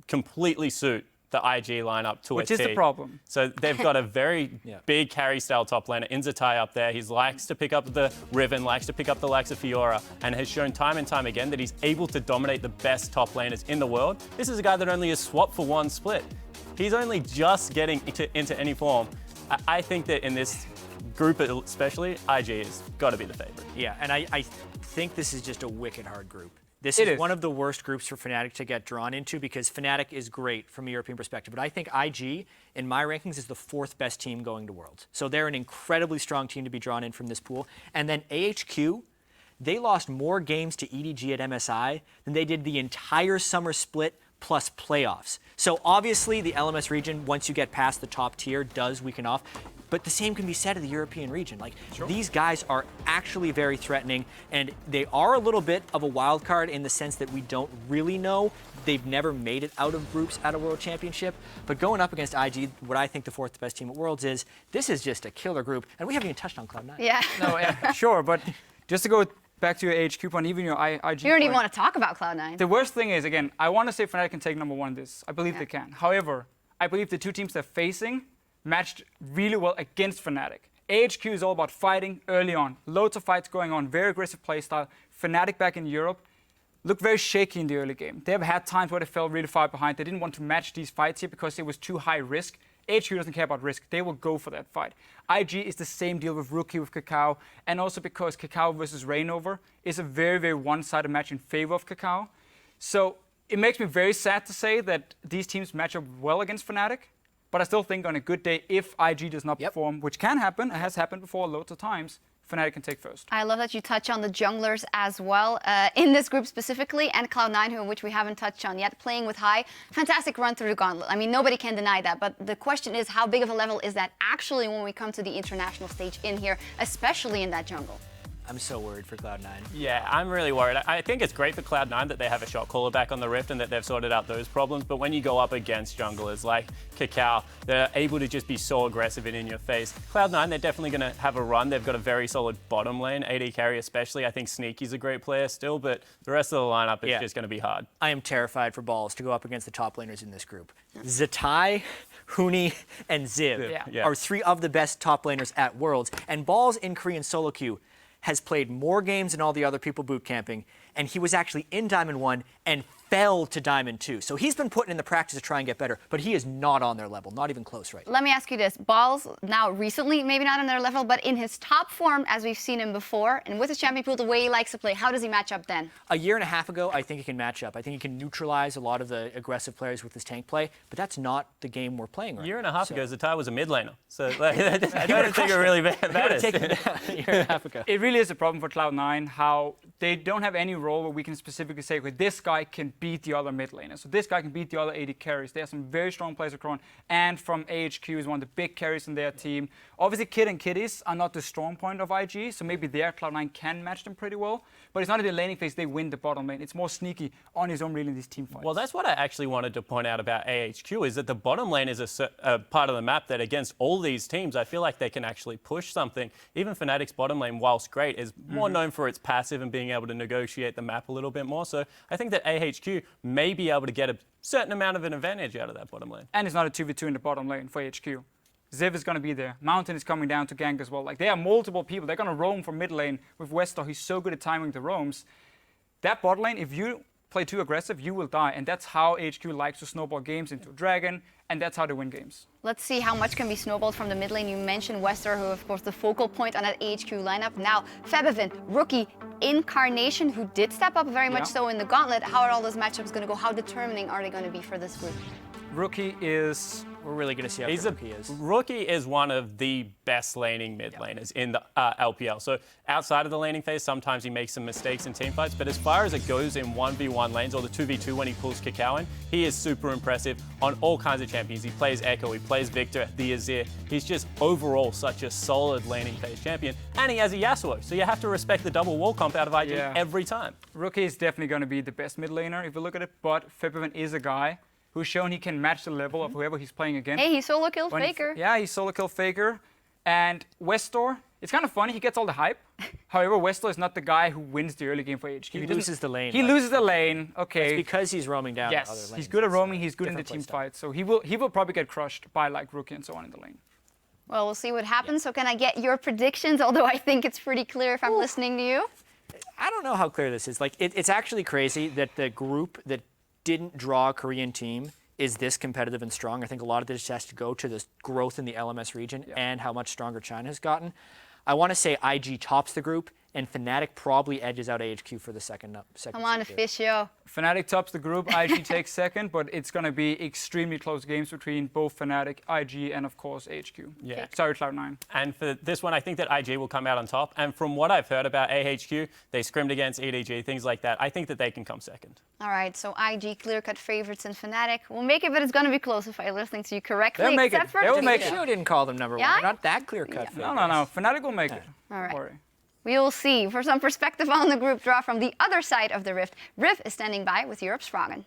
completely suit the IG lineup to a T. Which is the problem. So they've got a very big carry-style top laner, Inzatai up there. He likes to pick up the Riven, likes to pick up the likes of Fiora, and has shown time and time again that he's able to dominate the best top laners in the world. This is a guy that only has swapped for 1 split. He's only just getting into any form. I think that in this group especially, IG has got to be the favorite. Yeah, and I think this is just a wicked hard group. This is one of the worst groups for Fnatic to get drawn into because Fnatic is great from a European perspective. But I think IG, in my rankings, is the 4th best team going to Worlds. So they're an incredibly strong team to be drawn in from this pool. And then AHQ, they lost more games to EDG at MSI than they did the entire summer split plus playoffs. So obviously the LMS region, once you get past the top tier, does weaken off. But the same can be said of the European region. Like, these guys are actually very threatening, and they are a little bit of a wild card in the sense that we don't really know. They've never made it out of groups at a World Championship. But going up against IG, what I think the 4th best team at Worlds is, this is just a killer group. And we haven't even touched on Cloud9. Yeah. No, yeah, sure, but just to go back to your HQ point, even your IG You don't even want to talk about Cloud9. The worst thing is, again, I want to say Fnatic can take #1 in this. I believe they can. However, I believe the 2 teams they're facing matched really well against Fnatic. AHQ is all about fighting early on. Loads of fights going on, very aggressive playstyle. Fnatic back in Europe looked very shaky in the early game. They have had times where they fell really far behind. They didn't want to match these fights here because it was too high risk. AHQ doesn't care about risk. They will go for that fight. IG is the same deal with Rookie, with Kakao, and also because Kakao versus Reignover is a very, very one-sided match in favor of Kakao. So it makes me very sad to say that these teams match up well against Fnatic. But I still think on a good day, if IG does not perform, which can happen, it has happened before loads of times, Fnatic can take first. I love that you touch on the junglers as well, in this group specifically, and Cloud9, which we haven't touched on yet, playing with high. Fantastic run through the gauntlet. I mean, nobody can deny that, but the question is, how big of a level is that actually when we come to the international stage in here, especially in that jungle? I'm so worried for Cloud9. Yeah, I'm really worried. I think it's great for Cloud9 that they have a shot caller back on the Rift and that they've sorted out those problems. But when you go up against junglers like Kakao, they're able to just be so aggressive and in your face. Cloud9, they're definitely going to have a run. They've got a very solid bottom lane, AD carry especially. I think Sneaky's a great player still, but the rest of the lineup is just going to be hard. I am terrified for Balls to go up against the top laners in this group. Zatai, Huni, and Ziv are 3 of the best top laners at Worlds. And Balls in Korean solo queue has played more games than all the other people boot camping, and he was actually in Diamond 1 and fell to Diamond 2. So he's been putting in the practice to try and get better, but he is not on their level, not even close right now. Let me ask you this. Balls, now recently, maybe not on their level, but in his top form, as we've seen him before, and with his champion pool, the way he likes to play, how does he match up then? A year and a half ago, I think he can match up. I think he can neutralize a lot of the aggressive players with his tank play, but that's not the game we're playing right now. A year and a half ago, Zatai was a mid laner. So like, I don't think it really matters. A year and a half ago. It really is a problem for Cloud9 how they don't have any role where we can specifically say, okay, this guy can beat the other mid laners. So this guy can beat the other AD carries. They have some very strong players across, and from AHQ is one of the big carries in their team. Obviously, Kid and Kitties are not the strong point of IG, so maybe their Cloud9 can match them pretty well. But it's not in the laning phase they win the bottom lane. It's more sneaky on his own really in these team fights. Well, that's what I actually wanted to point out about AHQ, is that the bottom lane is a part of the map that against all these teams, I feel like they can actually push something. Even Fnatic's bottom lane, whilst great, is more known for its passive and being able to negotiate the map a little bit more. So I think that AHQ may be able to get a certain amount of an advantage out of that bottom lane. And it's not a 2v2 in the bottom lane for AHQ. Ziv is going to be there. Mountain is coming down to gank as well. Like, there are multiple people. They're going to roam from mid lane with Westar. He's so good at timing the roams. That bot lane, if you play too aggressive, you will die. And that's how HQ likes to snowball games into Dragon, and that's how they win games. Let's see how much can be snowballed from the mid lane. You mentioned Westar, who of course the focal point on that AHQ lineup. Now, Febivin, rookie incarnation, who did step up very much so in the gauntlet. How are all those matchups going to go? How determining are they going to be for this group? Rookie is... We're really going to see how good Rookie is. Rookie is one of the best laning mid laners in the LPL. So outside of the laning phase, sometimes he makes some mistakes in team fights. But as far as it goes in 1v1 lanes or the 2v2 when he pulls Kakao in, he is super impressive on all kinds of champions. He plays Echo, he plays Victor, the Azir. He's just overall such a solid laning phase champion. And he has a Yasuo. So you have to respect the double wall comp out of IG every time. Rookie is definitely going to be the best mid laner if you look at it. But Febivin is a guy who's shown he can match the level of whoever he's playing against. Hey, he solo killed Faker. Yeah, he solo killed Faker. And Westar, it's kind of funny, he gets all the hype. However, Westar is not the guy who wins the early game for HQ. He loses the lane. He loses the lane, okay. It's because he's roaming down yes, other lanes. He's good at roaming, he's good in the team fight. So he will probably get crushed by like Rookie and so on in the lane. Well, we'll see what happens. So can I get your predictions? Although I think it's pretty clear if I'm listening to you. I don't know how clear this is. Like, it's actually crazy that the group that didn't draw a Korean team is this competitive and strong. I think a lot of this has to go to the growth in the LMS region and how much stronger China has gotten. I want to say IG tops the group, and Fnatic probably edges out AHQ for the second. Come on, Officio. Fnatic tops the group, IG takes second, but it's going to be extremely close games between both Fnatic, IG, and of course HQ. Yeah. Sorry, Cloud9. And for this one, I think that IG will come out on top. And from what I've heard about AHQ, they scrimmed against EDG, things like that. I think that they can come second. All right, so IG clear-cut favorites in Fnatic. We'll make it, but it's going to be close if I'm listening to you correctly. They'll make it. For They will make it. You didn't call them number one. They're not that clear-cut. No. Fnatic will make it. All right. Don't worry. We will see. For some perspective on the group draw from the other side of the rift, Riv is standing by with Europe's Froggen.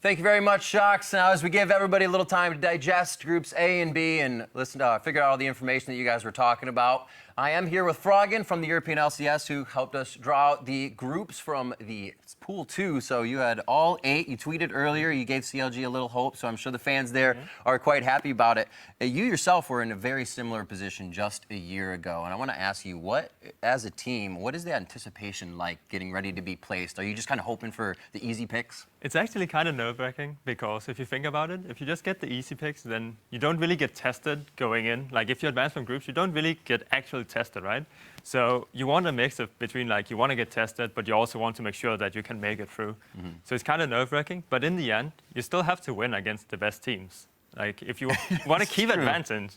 Thank you very much, Shocks. Now, as we give everybody a little time to digest groups A and B and listen to figure out all the information that you guys were talking about, I am here with Froggen from the European LCS, who helped us draw out the groups from the Pool 2. So you had all 8. You tweeted earlier. You gave CLG a little hope. So I'm sure the fans there are quite happy about it. You yourself were in a very similar position just a year ago. And I want to ask you, what, as a team, what is the anticipation like getting ready to be placed? Are you just kind of hoping for the easy picks? It's actually kind of nerve-wracking because if you think about it, if you just get the easy picks, then you don't really get tested going in. Like if you advance from groups, you don't really get actually tested, right? So you want a mix of between like you want to get tested, but you also want to make sure that you can make it through. So it's kind of nerve-wracking, but in the end, you still have to win against the best teams. Like if you want to keep advancing,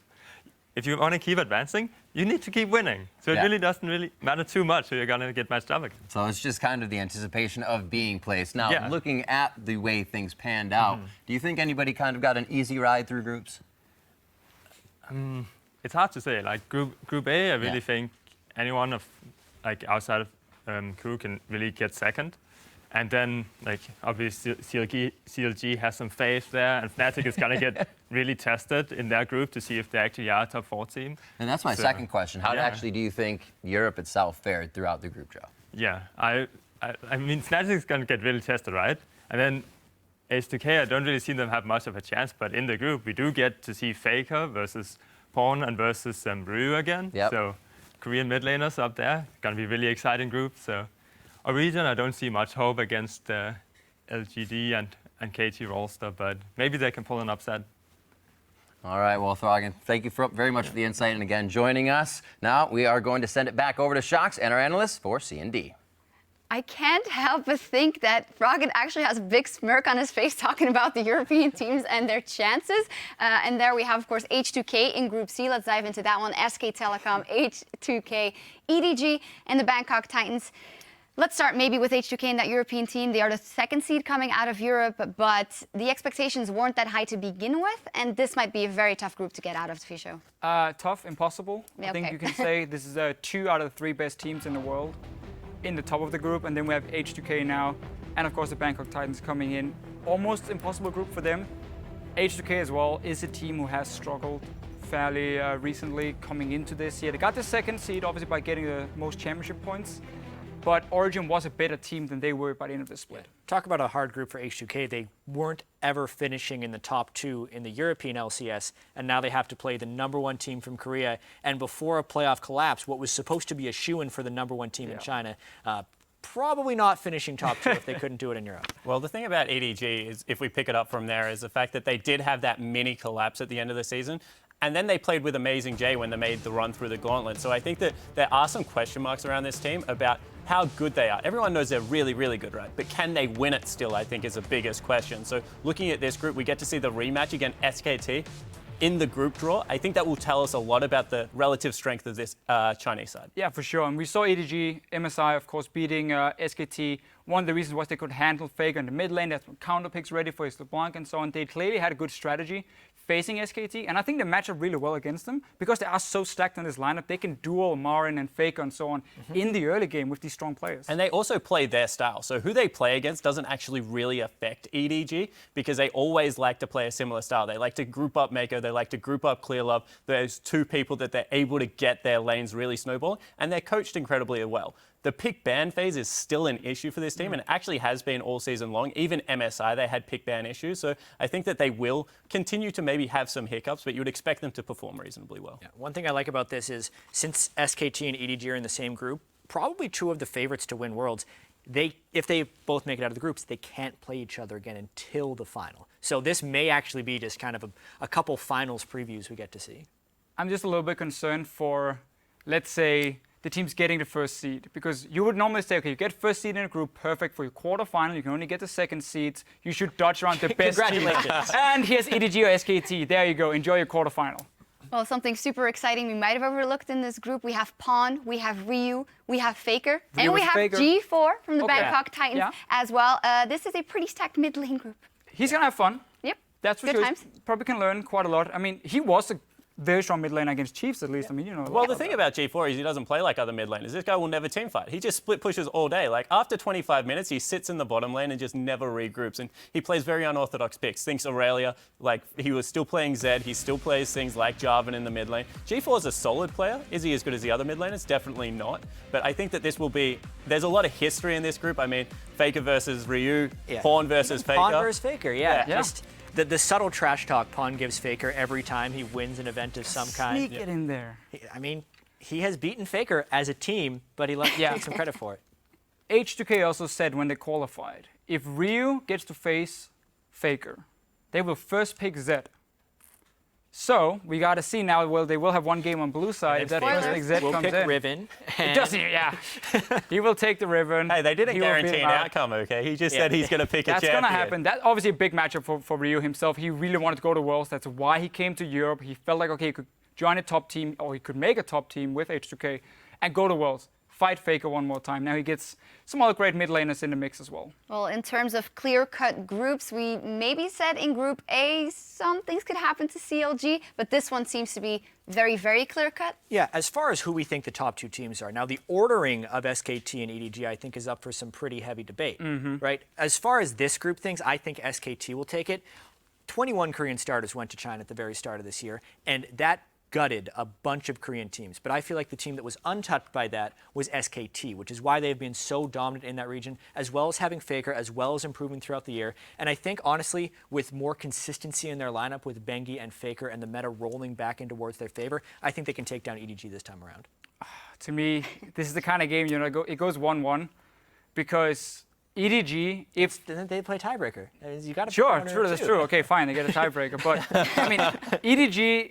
you need to keep winning. So it really doesn't really matter too much who you're going to get matched up against. So it's just kind of the anticipation of being placed. Now, looking at the way things panned out, do you think anybody kind of got an easy ride through groups? It's hard to say. Like Group A, I really think anyone of like outside of crew can really get second. And then, like, obviously, CLG has some faith there, and Fnatic is going to get really tested in their group to see if they actually are a top 4 team. And that's my second question. How actually do you think Europe itself fared throughout the group draw? Yeah, I mean, Fnatic is going to get really tested, right? And then H2K, I don't really see them have much of a chance, but in the group, we do get to see Faker versus Pawn and versus Ryu again. So Korean mid laners up there. Going to be a really exciting group. So. Origin, I don't see much hope against LGD and KT Rolster, but maybe they can pull an upset. All right, well, Froggen, thank you very much for the insight and again joining us. Now we are going to send it back over to Shocks and our analysts for C&D. I can't help but think that Froggen actually has a big smirk on his face talking about the European teams and their chances. And there we have, of course, H2K in Group C. Let's dive into that one. SK Telecom, H2K, EDG, and the Bangkok Titans. Let's start maybe with H2K and that European team. They are the second seed coming out of Europe, but the expectations weren't that high to begin with, and this might be a very tough group to get out of, Fisho. Tough, impossible. Yeah, I think okay. you can say this is 2 out of the 3 best teams in the world in the top of the group, and then we have H2K now, and of course the Bangkok Titans coming in. Almost impossible group for them. H2K as well is a team who has struggled fairly recently coming into this year. They got the second seed, obviously, by getting the most championship points. But Origin was a better team than they were by the end of the split. Talk about a hard group for H2K. They weren't ever finishing in the top 2 in the European LCS, and now they have to play the #1 team from Korea. And before a playoff collapse, what was supposed to be a shoo-in for the #1 team in China, probably not finishing top 2 if they couldn't do it in Europe. Well, the thing about EDG is, if we pick it up from there, is the fact that they did have that mini collapse at the end of the season. And then they played with Amazing J when they made the run through the gauntlet. So I think that there are some question marks around this team about how good they are. Everyone knows they're really, really good, right? But can they win it still, I think, is the biggest question. So looking at this group, we get to see the rematch against SKT in the group draw. I think that will tell us a lot about the relative strength of this Chinese side. Yeah, for sure. And we saw EDG, MSI, of course, beating SKT. One of the reasons was they could handle Faker in the mid lane. They had some counter picks ready for his LeBlanc and so on. They clearly had a good strategy facing SKT, and I think they match up really well against them because they are so stacked in this lineup. They can duel Marin and Faker and so on in the early game with these strong players. And they also play their style. So who they play against doesn't actually really affect EDG because they always like to play a similar style. They like to group up Mako, they like to group up Clear Love. There's 2 people that they're able to get their lanes really snowballing, and they're coached incredibly well. The pick ban phase is still an issue for this team, and it actually has been all season long. Even MSI, they had pick ban issues. So I think that they will continue to maybe have some hiccups, but you would expect them to perform reasonably well. Yeah. One thing I like about this is since SKT and EDG are in the same group, probably 2 of the favorites to win Worlds, if they both make it out of the groups, they can't play each other again until the final. So this may actually be just kind of a couple finals previews we get to see. I'm just a little bit concerned for, let's say, the team's getting the first seed. Because you would normally say, okay, you get first seed in a group, perfect for your quarterfinal. You can only get the second seeds. You should dodge around the best team. Congratulations. And here's EDG or SKT. There you go. Enjoy your quarterfinal. Well, something super exciting we might have overlooked in this group. We have Pawn, we have Ryu, we have Faker, and we have Faker. G4 from the Okay. Bangkok Titans as well. This is a pretty stacked mid lane group. He's going to have fun. Yep. That's for Good sure. times. He probably can learn quite a lot. I mean, he was a very strong mid laner against Chiefs, at least. I mean, you know. Well, the thing about G4 is he doesn't play like other mid laners. This guy will never team fight. He just split pushes all day. Like, after 25 minutes, he sits in the bottom lane and just never regroups. And he plays very unorthodox picks. Thinks Aurelia, like, he was still playing Zed. He still plays things like Jarvan in the mid lane. G4 is a solid player. Is he as good as the other mid laners? Definitely not. But I think that this will be... There's a lot of history in this group. I mean, Faker versus Ryu, Pawn versus Faker. Pawn versus Faker, yeah. Yeah. Just the subtle trash talk Pawn gives Faker every time he wins an event of some kind. Sneak it in there. I mean, he has beaten Faker as a team, but he takes some credit for it. H2K also said when they qualified, if Ryu gets to face Faker, they will first pick Zed. So we got to see now. Well, they will have one game on blue side. If that first pick Zed we'll comes pick in, Riven. does he? Yeah, he will take the Riven. Hey, they didn't He will guarantee beat an him out. outcome, okay? He just said he's going to pick a That's champion. going to happen. That's obviously a big matchup for Ryu himself. He really wanted to go to Worlds. That's why he came to Europe. He felt like, okay, he could join a top team, or he could make a top team with H2K and go to Worlds. Fight Faker one more time. Now he gets some other great mid laners in the mix as well. Well, in terms of clear-cut groups, we maybe said in Group A some things could happen to CLG, but this one seems to be very, very clear-cut. Yeah, as far as who we think the top 2 teams are, now the ordering of SKT and EDG I think is up for some pretty heavy debate, right? As far as this group thinks, I think SKT will take it. 21 Korean starters went to China at the very start of this year, and that gutted a bunch of Korean teams. But I feel like the team that was untouched by that was SKT, which is why they've been so dominant in that region, as well as having Faker, as well as improving throughout the year. And I think, honestly, with more consistency in their lineup with Bengi and Faker and the meta rolling back in towards their favor, I think they can take down EDG this time around. To me, this is the kind of game, you know, it goes 1-1 because EDG, if then they play tiebreaker. You got to sure, that's true. Okay, fine, they get a tiebreaker. But I mean, EDG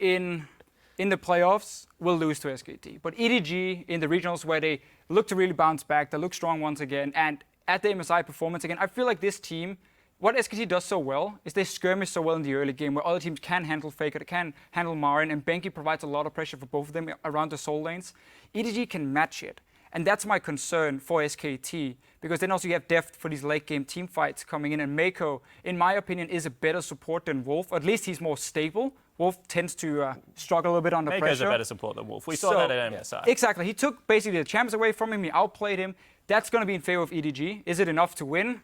in the playoffs will lose to SKT. But EDG in the regionals where they look to really bounce back, they look strong once again, and at the MSI performance again, I feel like this team, what SKT does so well is they skirmish so well in the early game where other teams can handle Faker, they can handle Marin, and Benki provides a lot of pressure for both of them around the soul lanes. EDG can match it. And that's my concern for SKT, because then also you have depth for these late game team fights coming in. And Mako, in my opinion, is a better support than Wolf. At least he's more stable. Wolf tends to struggle a little bit under pressure. Mako's a better support than Wolf. We saw that at MSI. Exactly. He took basically the champs away from him. He outplayed him. That's going to be in favor of EDG. Is it enough to win?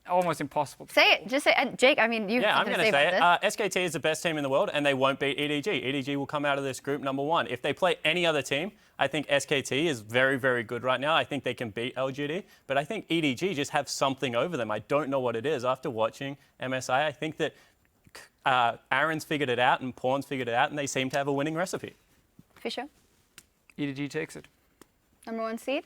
Almost impossible. Say it. Just say it. Jake, I mean, you I'm going to say it. SKT is the best team in the world, and they won't beat EDG. EDG will come out of this group #1. If they play any other team, I think SKT is very, very good right now. I think they can beat LGD, but I think EDG just have something over them. I don't know what it is. After watching MSI, I think that Aaron's figured it out and Pawn's figured it out, and they seem to have a winning recipe. Fisher? EDG takes it. #1 seed?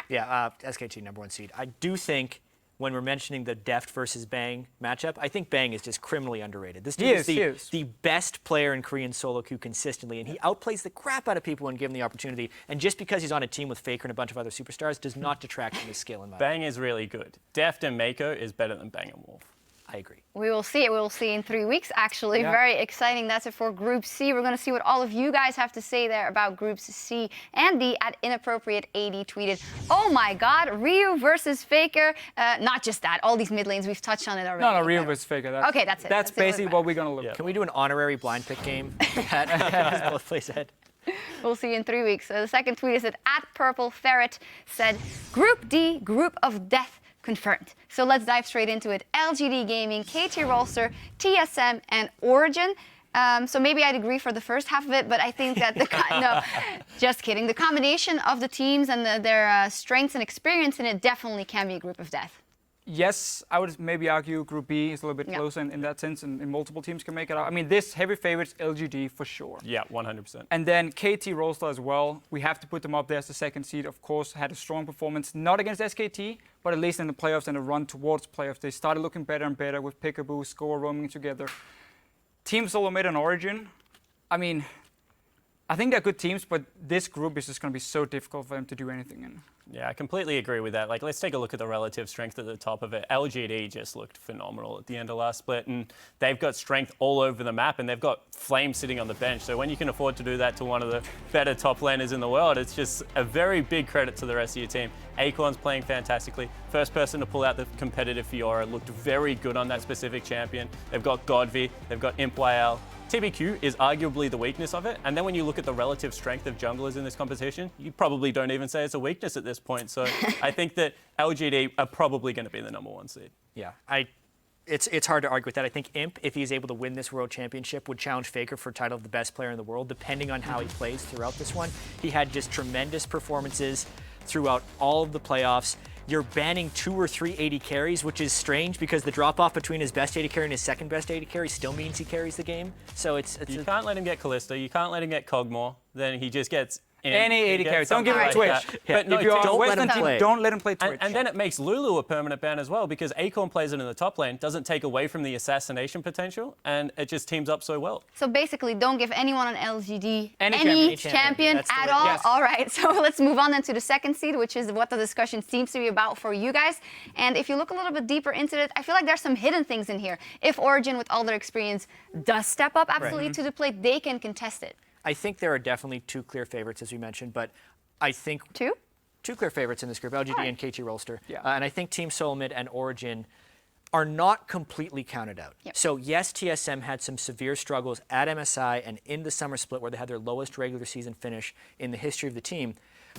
Yeah, SKT #1 seed. I do think when we're mentioning the Deft versus Bang matchup, I think Bang is just criminally underrated. This dude is the best player in Korean solo queue consistently, and he outplays the crap out of people when given the opportunity. And just because he's on a team with Faker and a bunch of other superstars does not detract from his skill in my Bang is really good. Deft and Mako is better than Bang and Wolf. I agree. We will see it. We will see in 3 weeks, actually. Yeah. Very exciting. That's it for Group C. We're going to see what all of you guys have to say there about Groups C and D. At Inappropriate80 tweeted, oh my God, Ryu versus Faker. Not just that. All these mid lanes, we've touched on it already. No, Ryu versus Faker. Okay, that's it. That's basically what we're going to look at. Can we do an honorary blind pick game at both plays ahead? We'll see you in 3 weeks. The second tweet is at Purple Ferret said, Group D, Group of Death. Confirmed. So let's dive straight into it. LGD Gaming, KT Rolster, TSM, and Origin. So maybe I'd agree for the first half of it, but I think that no, just kidding. The combination of the teams and their strengths and experience in it definitely can be a group of death. Yes, I would maybe argue Group B is a little bit closer in that sense, and multiple teams can make it out. I mean, this heavy favorites, LGD for sure. Yeah, 100%. And then KT Rolster as well. We have to put them up there as the second seed. Of course, had a strong performance, not against SKT, but at least in the playoffs and a run towards playoffs. They started looking better and better with Peekaboo, Score roaming together. Team Solo made an Origin. I mean, I think they're good teams, but this group is just going to be so difficult for them to do anything in. Yeah, I completely agree with that. Like, let's take a look at the relative strength at the top of it. LGD just looked phenomenal at the end of last split, and they've got strength all over the map, and they've got Flame sitting on the bench. So when you can afford to do that to one of the better top laners in the world, it's just a very big credit to the rest of your team. Acorn's playing fantastically. First person to pull out the competitive Fiora, looked very good on that specific champion. They've got Godvi, they've got ImpYL. TBQ is arguably the weakness of it, and then when you look at the relative strength of junglers in this competition, you probably don't even say it's a weakness at this point. So I think that LGD are probably going to be the #1 seed. Yeah, it's hard to argue with that. I think Imp, if he's able to win this World Championship, would challenge Faker for title of the best player in the world, depending on how he plays throughout this one. He had just tremendous performances throughout all of the playoffs. You're banning 2 or 3 AD carries, which is strange because the drop-off between his best AD carry and his second best AD carry still means he carries the game. So you can't let him get Kalista, you can't let him get Cogmore, then he just gets any AD carry. Don't give him Twitch. But if you're on Western team, don't let him play Twitch. And then it makes Lulu a permanent ban as well, because Acorn plays it in the top lane, doesn't take away from the assassination potential, and it just teams up so well. So basically, don't give anyone on LGD any champion at all. Yes. All right, so let's move on then to the second seed, which is what the discussion seems to be about for you guys. And if you look a little bit deeper into it, I feel like there's some hidden things in here. If Origin, with all their experience, does step up absolutely to the plate, they can contest it. I think there are definitely 2 clear favorites, as we mentioned, but I think... 2 clear favorites in this group, LGD and KT Rolster. Yeah. And I think Team Solomid and Origin are not completely counted out. Yep. So yes, TSM had some severe struggles at MSI and in the summer split where they had their lowest regular season finish in the history of the team.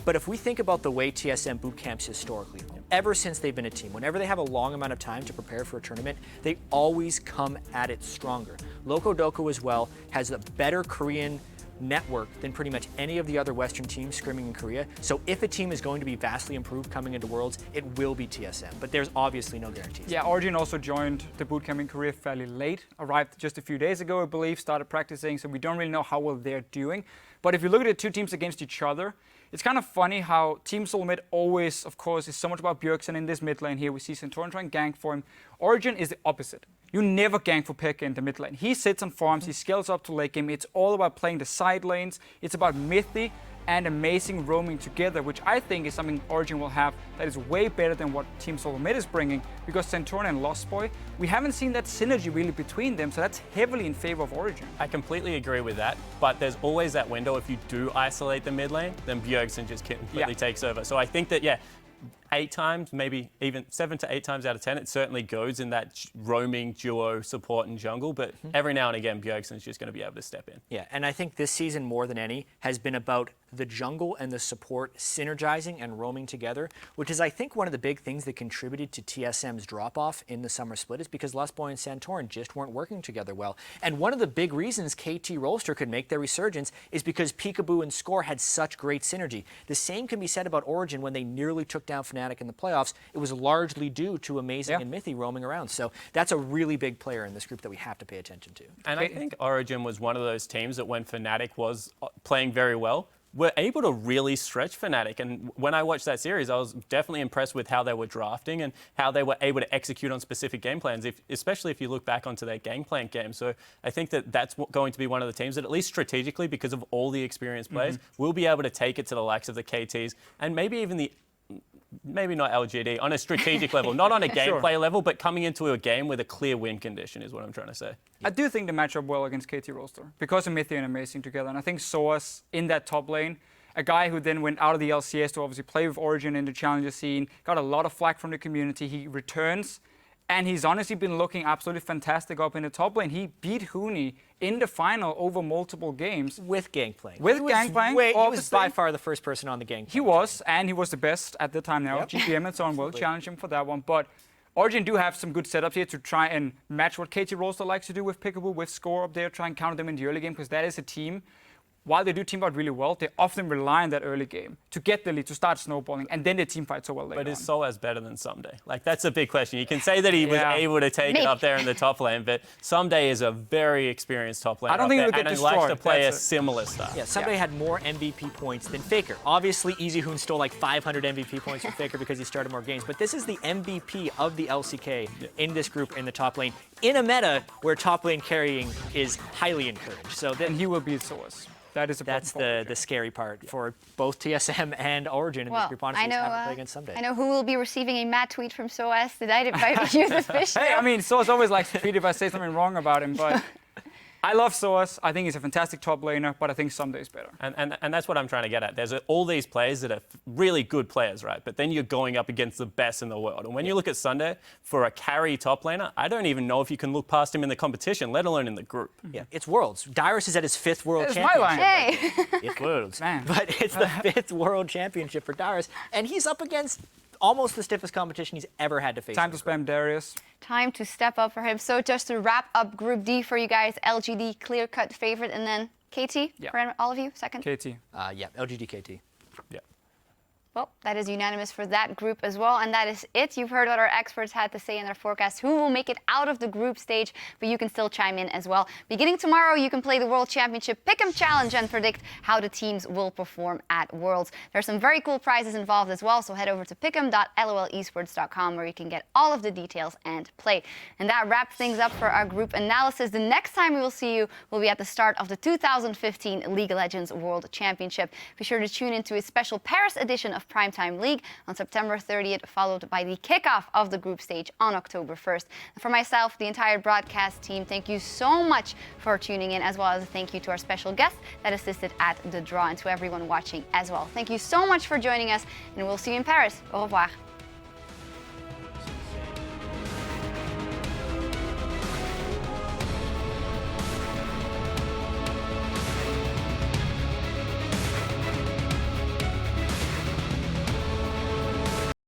But if we think about the way TSM boot camps historically, ever since they've been a team, whenever they have a long amount of time to prepare for a tournament, they always come at it stronger. Loco Doco as well has a better Korean network than pretty much any of the other Western teams scrimming in Korea. So if a team is going to be vastly improved coming into Worlds, it will be TSM. But there's obviously no guarantees. Yeah, Origin also joined the bootcamp in Korea fairly late. Arrived just a few days ago, I believe, started practicing, so we don't really know how well they're doing. But if you look at the 2 teams against each other, it's kind of funny how Team Solomid always, of course, is so much about Bjergsen in this mid lane here. We see Centurion trying gank for him. Origin is the opposite. You never gank for Pekka in the mid lane. He sits on farms, he scales up to late game. It's all about playing the side lanes. It's about Mythy and amazing roaming together, which I think is something Origin will have that is way better than what Team Solomid is bringing, because Centurion and Lost Boy, we haven't seen that synergy really between them, so that's heavily in favor of Origin. I completely agree with that, but there's always that window if you do isolate the mid lane, then Bjergsen just completely takes over. So I think that, 8 times, maybe even 7 to 8 times out of 10, it certainly goes in that roaming duo support and jungle, but every now and again, Bjergsen's just going to be able to step in. Yeah, and I think this season more than any has been about the jungle and the support synergizing and roaming together, which is, I think, one of the big things that contributed to TSM's drop-off in the summer split is because Lost Boy and Santorin just weren't working together well. And one of the big reasons KT Rolster could make their resurgence is because Peekaboo and Score had such great synergy. The same can be said about Origin when they nearly took down Fnatic in the playoffs. It was largely due to Amazing and Mythy roaming around. So that's a really big player in this group that we have to pay attention to. And I think Origin was one of those teams that when Fnatic was playing very well, were able to really stretch Fnatic. And when I watched that series, I was definitely impressed with how they were drafting and how they were able to execute on specific game plans, especially if you look back onto their Gangplank game. So I think that that's going to be one of the teams that, at least strategically, because of all the experienced players, will be able to take it to the likes of the KTs and maybe even maybe not LGD, on a strategic level, not on a gameplay level, but coming into a game with a clear win condition is what I'm trying to say. I do think they match up well against KT Rolster because of Mythy and Amazing together. And I think Soas in that top lane, a guy who then went out of the LCS to obviously play with Origin in the challenger scene, got a lot of flack from the community. He returns, and he's honestly been looking absolutely fantastic up in the top lane. He beat Huni in the final over multiple games. With Gangplank. With Gangplank. He was by far the first person on the Gangplank. He was, and he was the best at the time now. GPM and so on will challenge him for that one. But Origin do have some good setups here to try and match what KT Rolster likes to do with Peekaboo, with Score up there, try and counter them in the early game, because that is a team. While they do team fight really well, they often rely on that early game to get the lead, to start snowballing, and then they team fight so well later. But is Soaz better than Someday? Like, that's a big question. You can say that he was able to take it up there in the top lane, but Someday is a very experienced top lane. I don't think he'll get and he destroyed. likes to play a similar style. Yeah, Someday had more MVP points than Faker. Obviously, EasyHoon stole like 500 MVP points from Faker because he started more games, but this is the MVP of the LCK in this group in the top lane, in a meta where top lane carrying is highly encouraged. So then he will beat Soaz. That's the scary part for both TSM and Origin in this group. Honestly, I know, having to play against Someday. I know who will be receiving a mad tweet from Soas. Did I invite you suspicious? Hey, I mean, Soas always likes to tweet if I say something wrong about him, but I love Soas. I think he's a fantastic top laner, but I think Someday is better. And that's what I'm trying to get at. There's all these players that are really good players, right? But then you're going up against the best in the world. And when you look at Sunday, for a carry top laner, I don't even know if you can look past him in the competition, let alone in the group. Yeah, it's Worlds. Dyrus is at his 5th World It's Championship. my line. Hey. It's Worlds. Man. But it's the 5th World Championship for Dyrus, and he's up against almost the stiffest competition he's ever had to face. Time to spam Darius. Time to step up for him. So just to wrap up Group D for you guys, LGD clear-cut favorite, and then KT for all of you, second? KT. Yeah, LGD KT. Yeah. Well, that is unanimous for that group as well, and that is it. You've heard what our experts had to say in their forecast, who will make it out of the group stage, but you can still chime in as well. Beginning tomorrow, you can play the World Championship Pick'em Challenge and predict how the teams will perform at Worlds. There are some very cool prizes involved as well, so head over to pick'em.lolesports.com where you can get all of the details and play. And that wraps things up for our group analysis. The next time we will see you will be at the start of the 2015 League of Legends World Championship. Be sure to tune into a special Paris edition of Primetime League on September 30th, followed by the kickoff of the group stage on October 1st. And for myself, the entire broadcast team, thank you so much for tuning in, as well as a thank you to our special guest that assisted at the draw, and to everyone watching as well. Thank you so much for joining us, and we'll see you in Paris. Au revoir.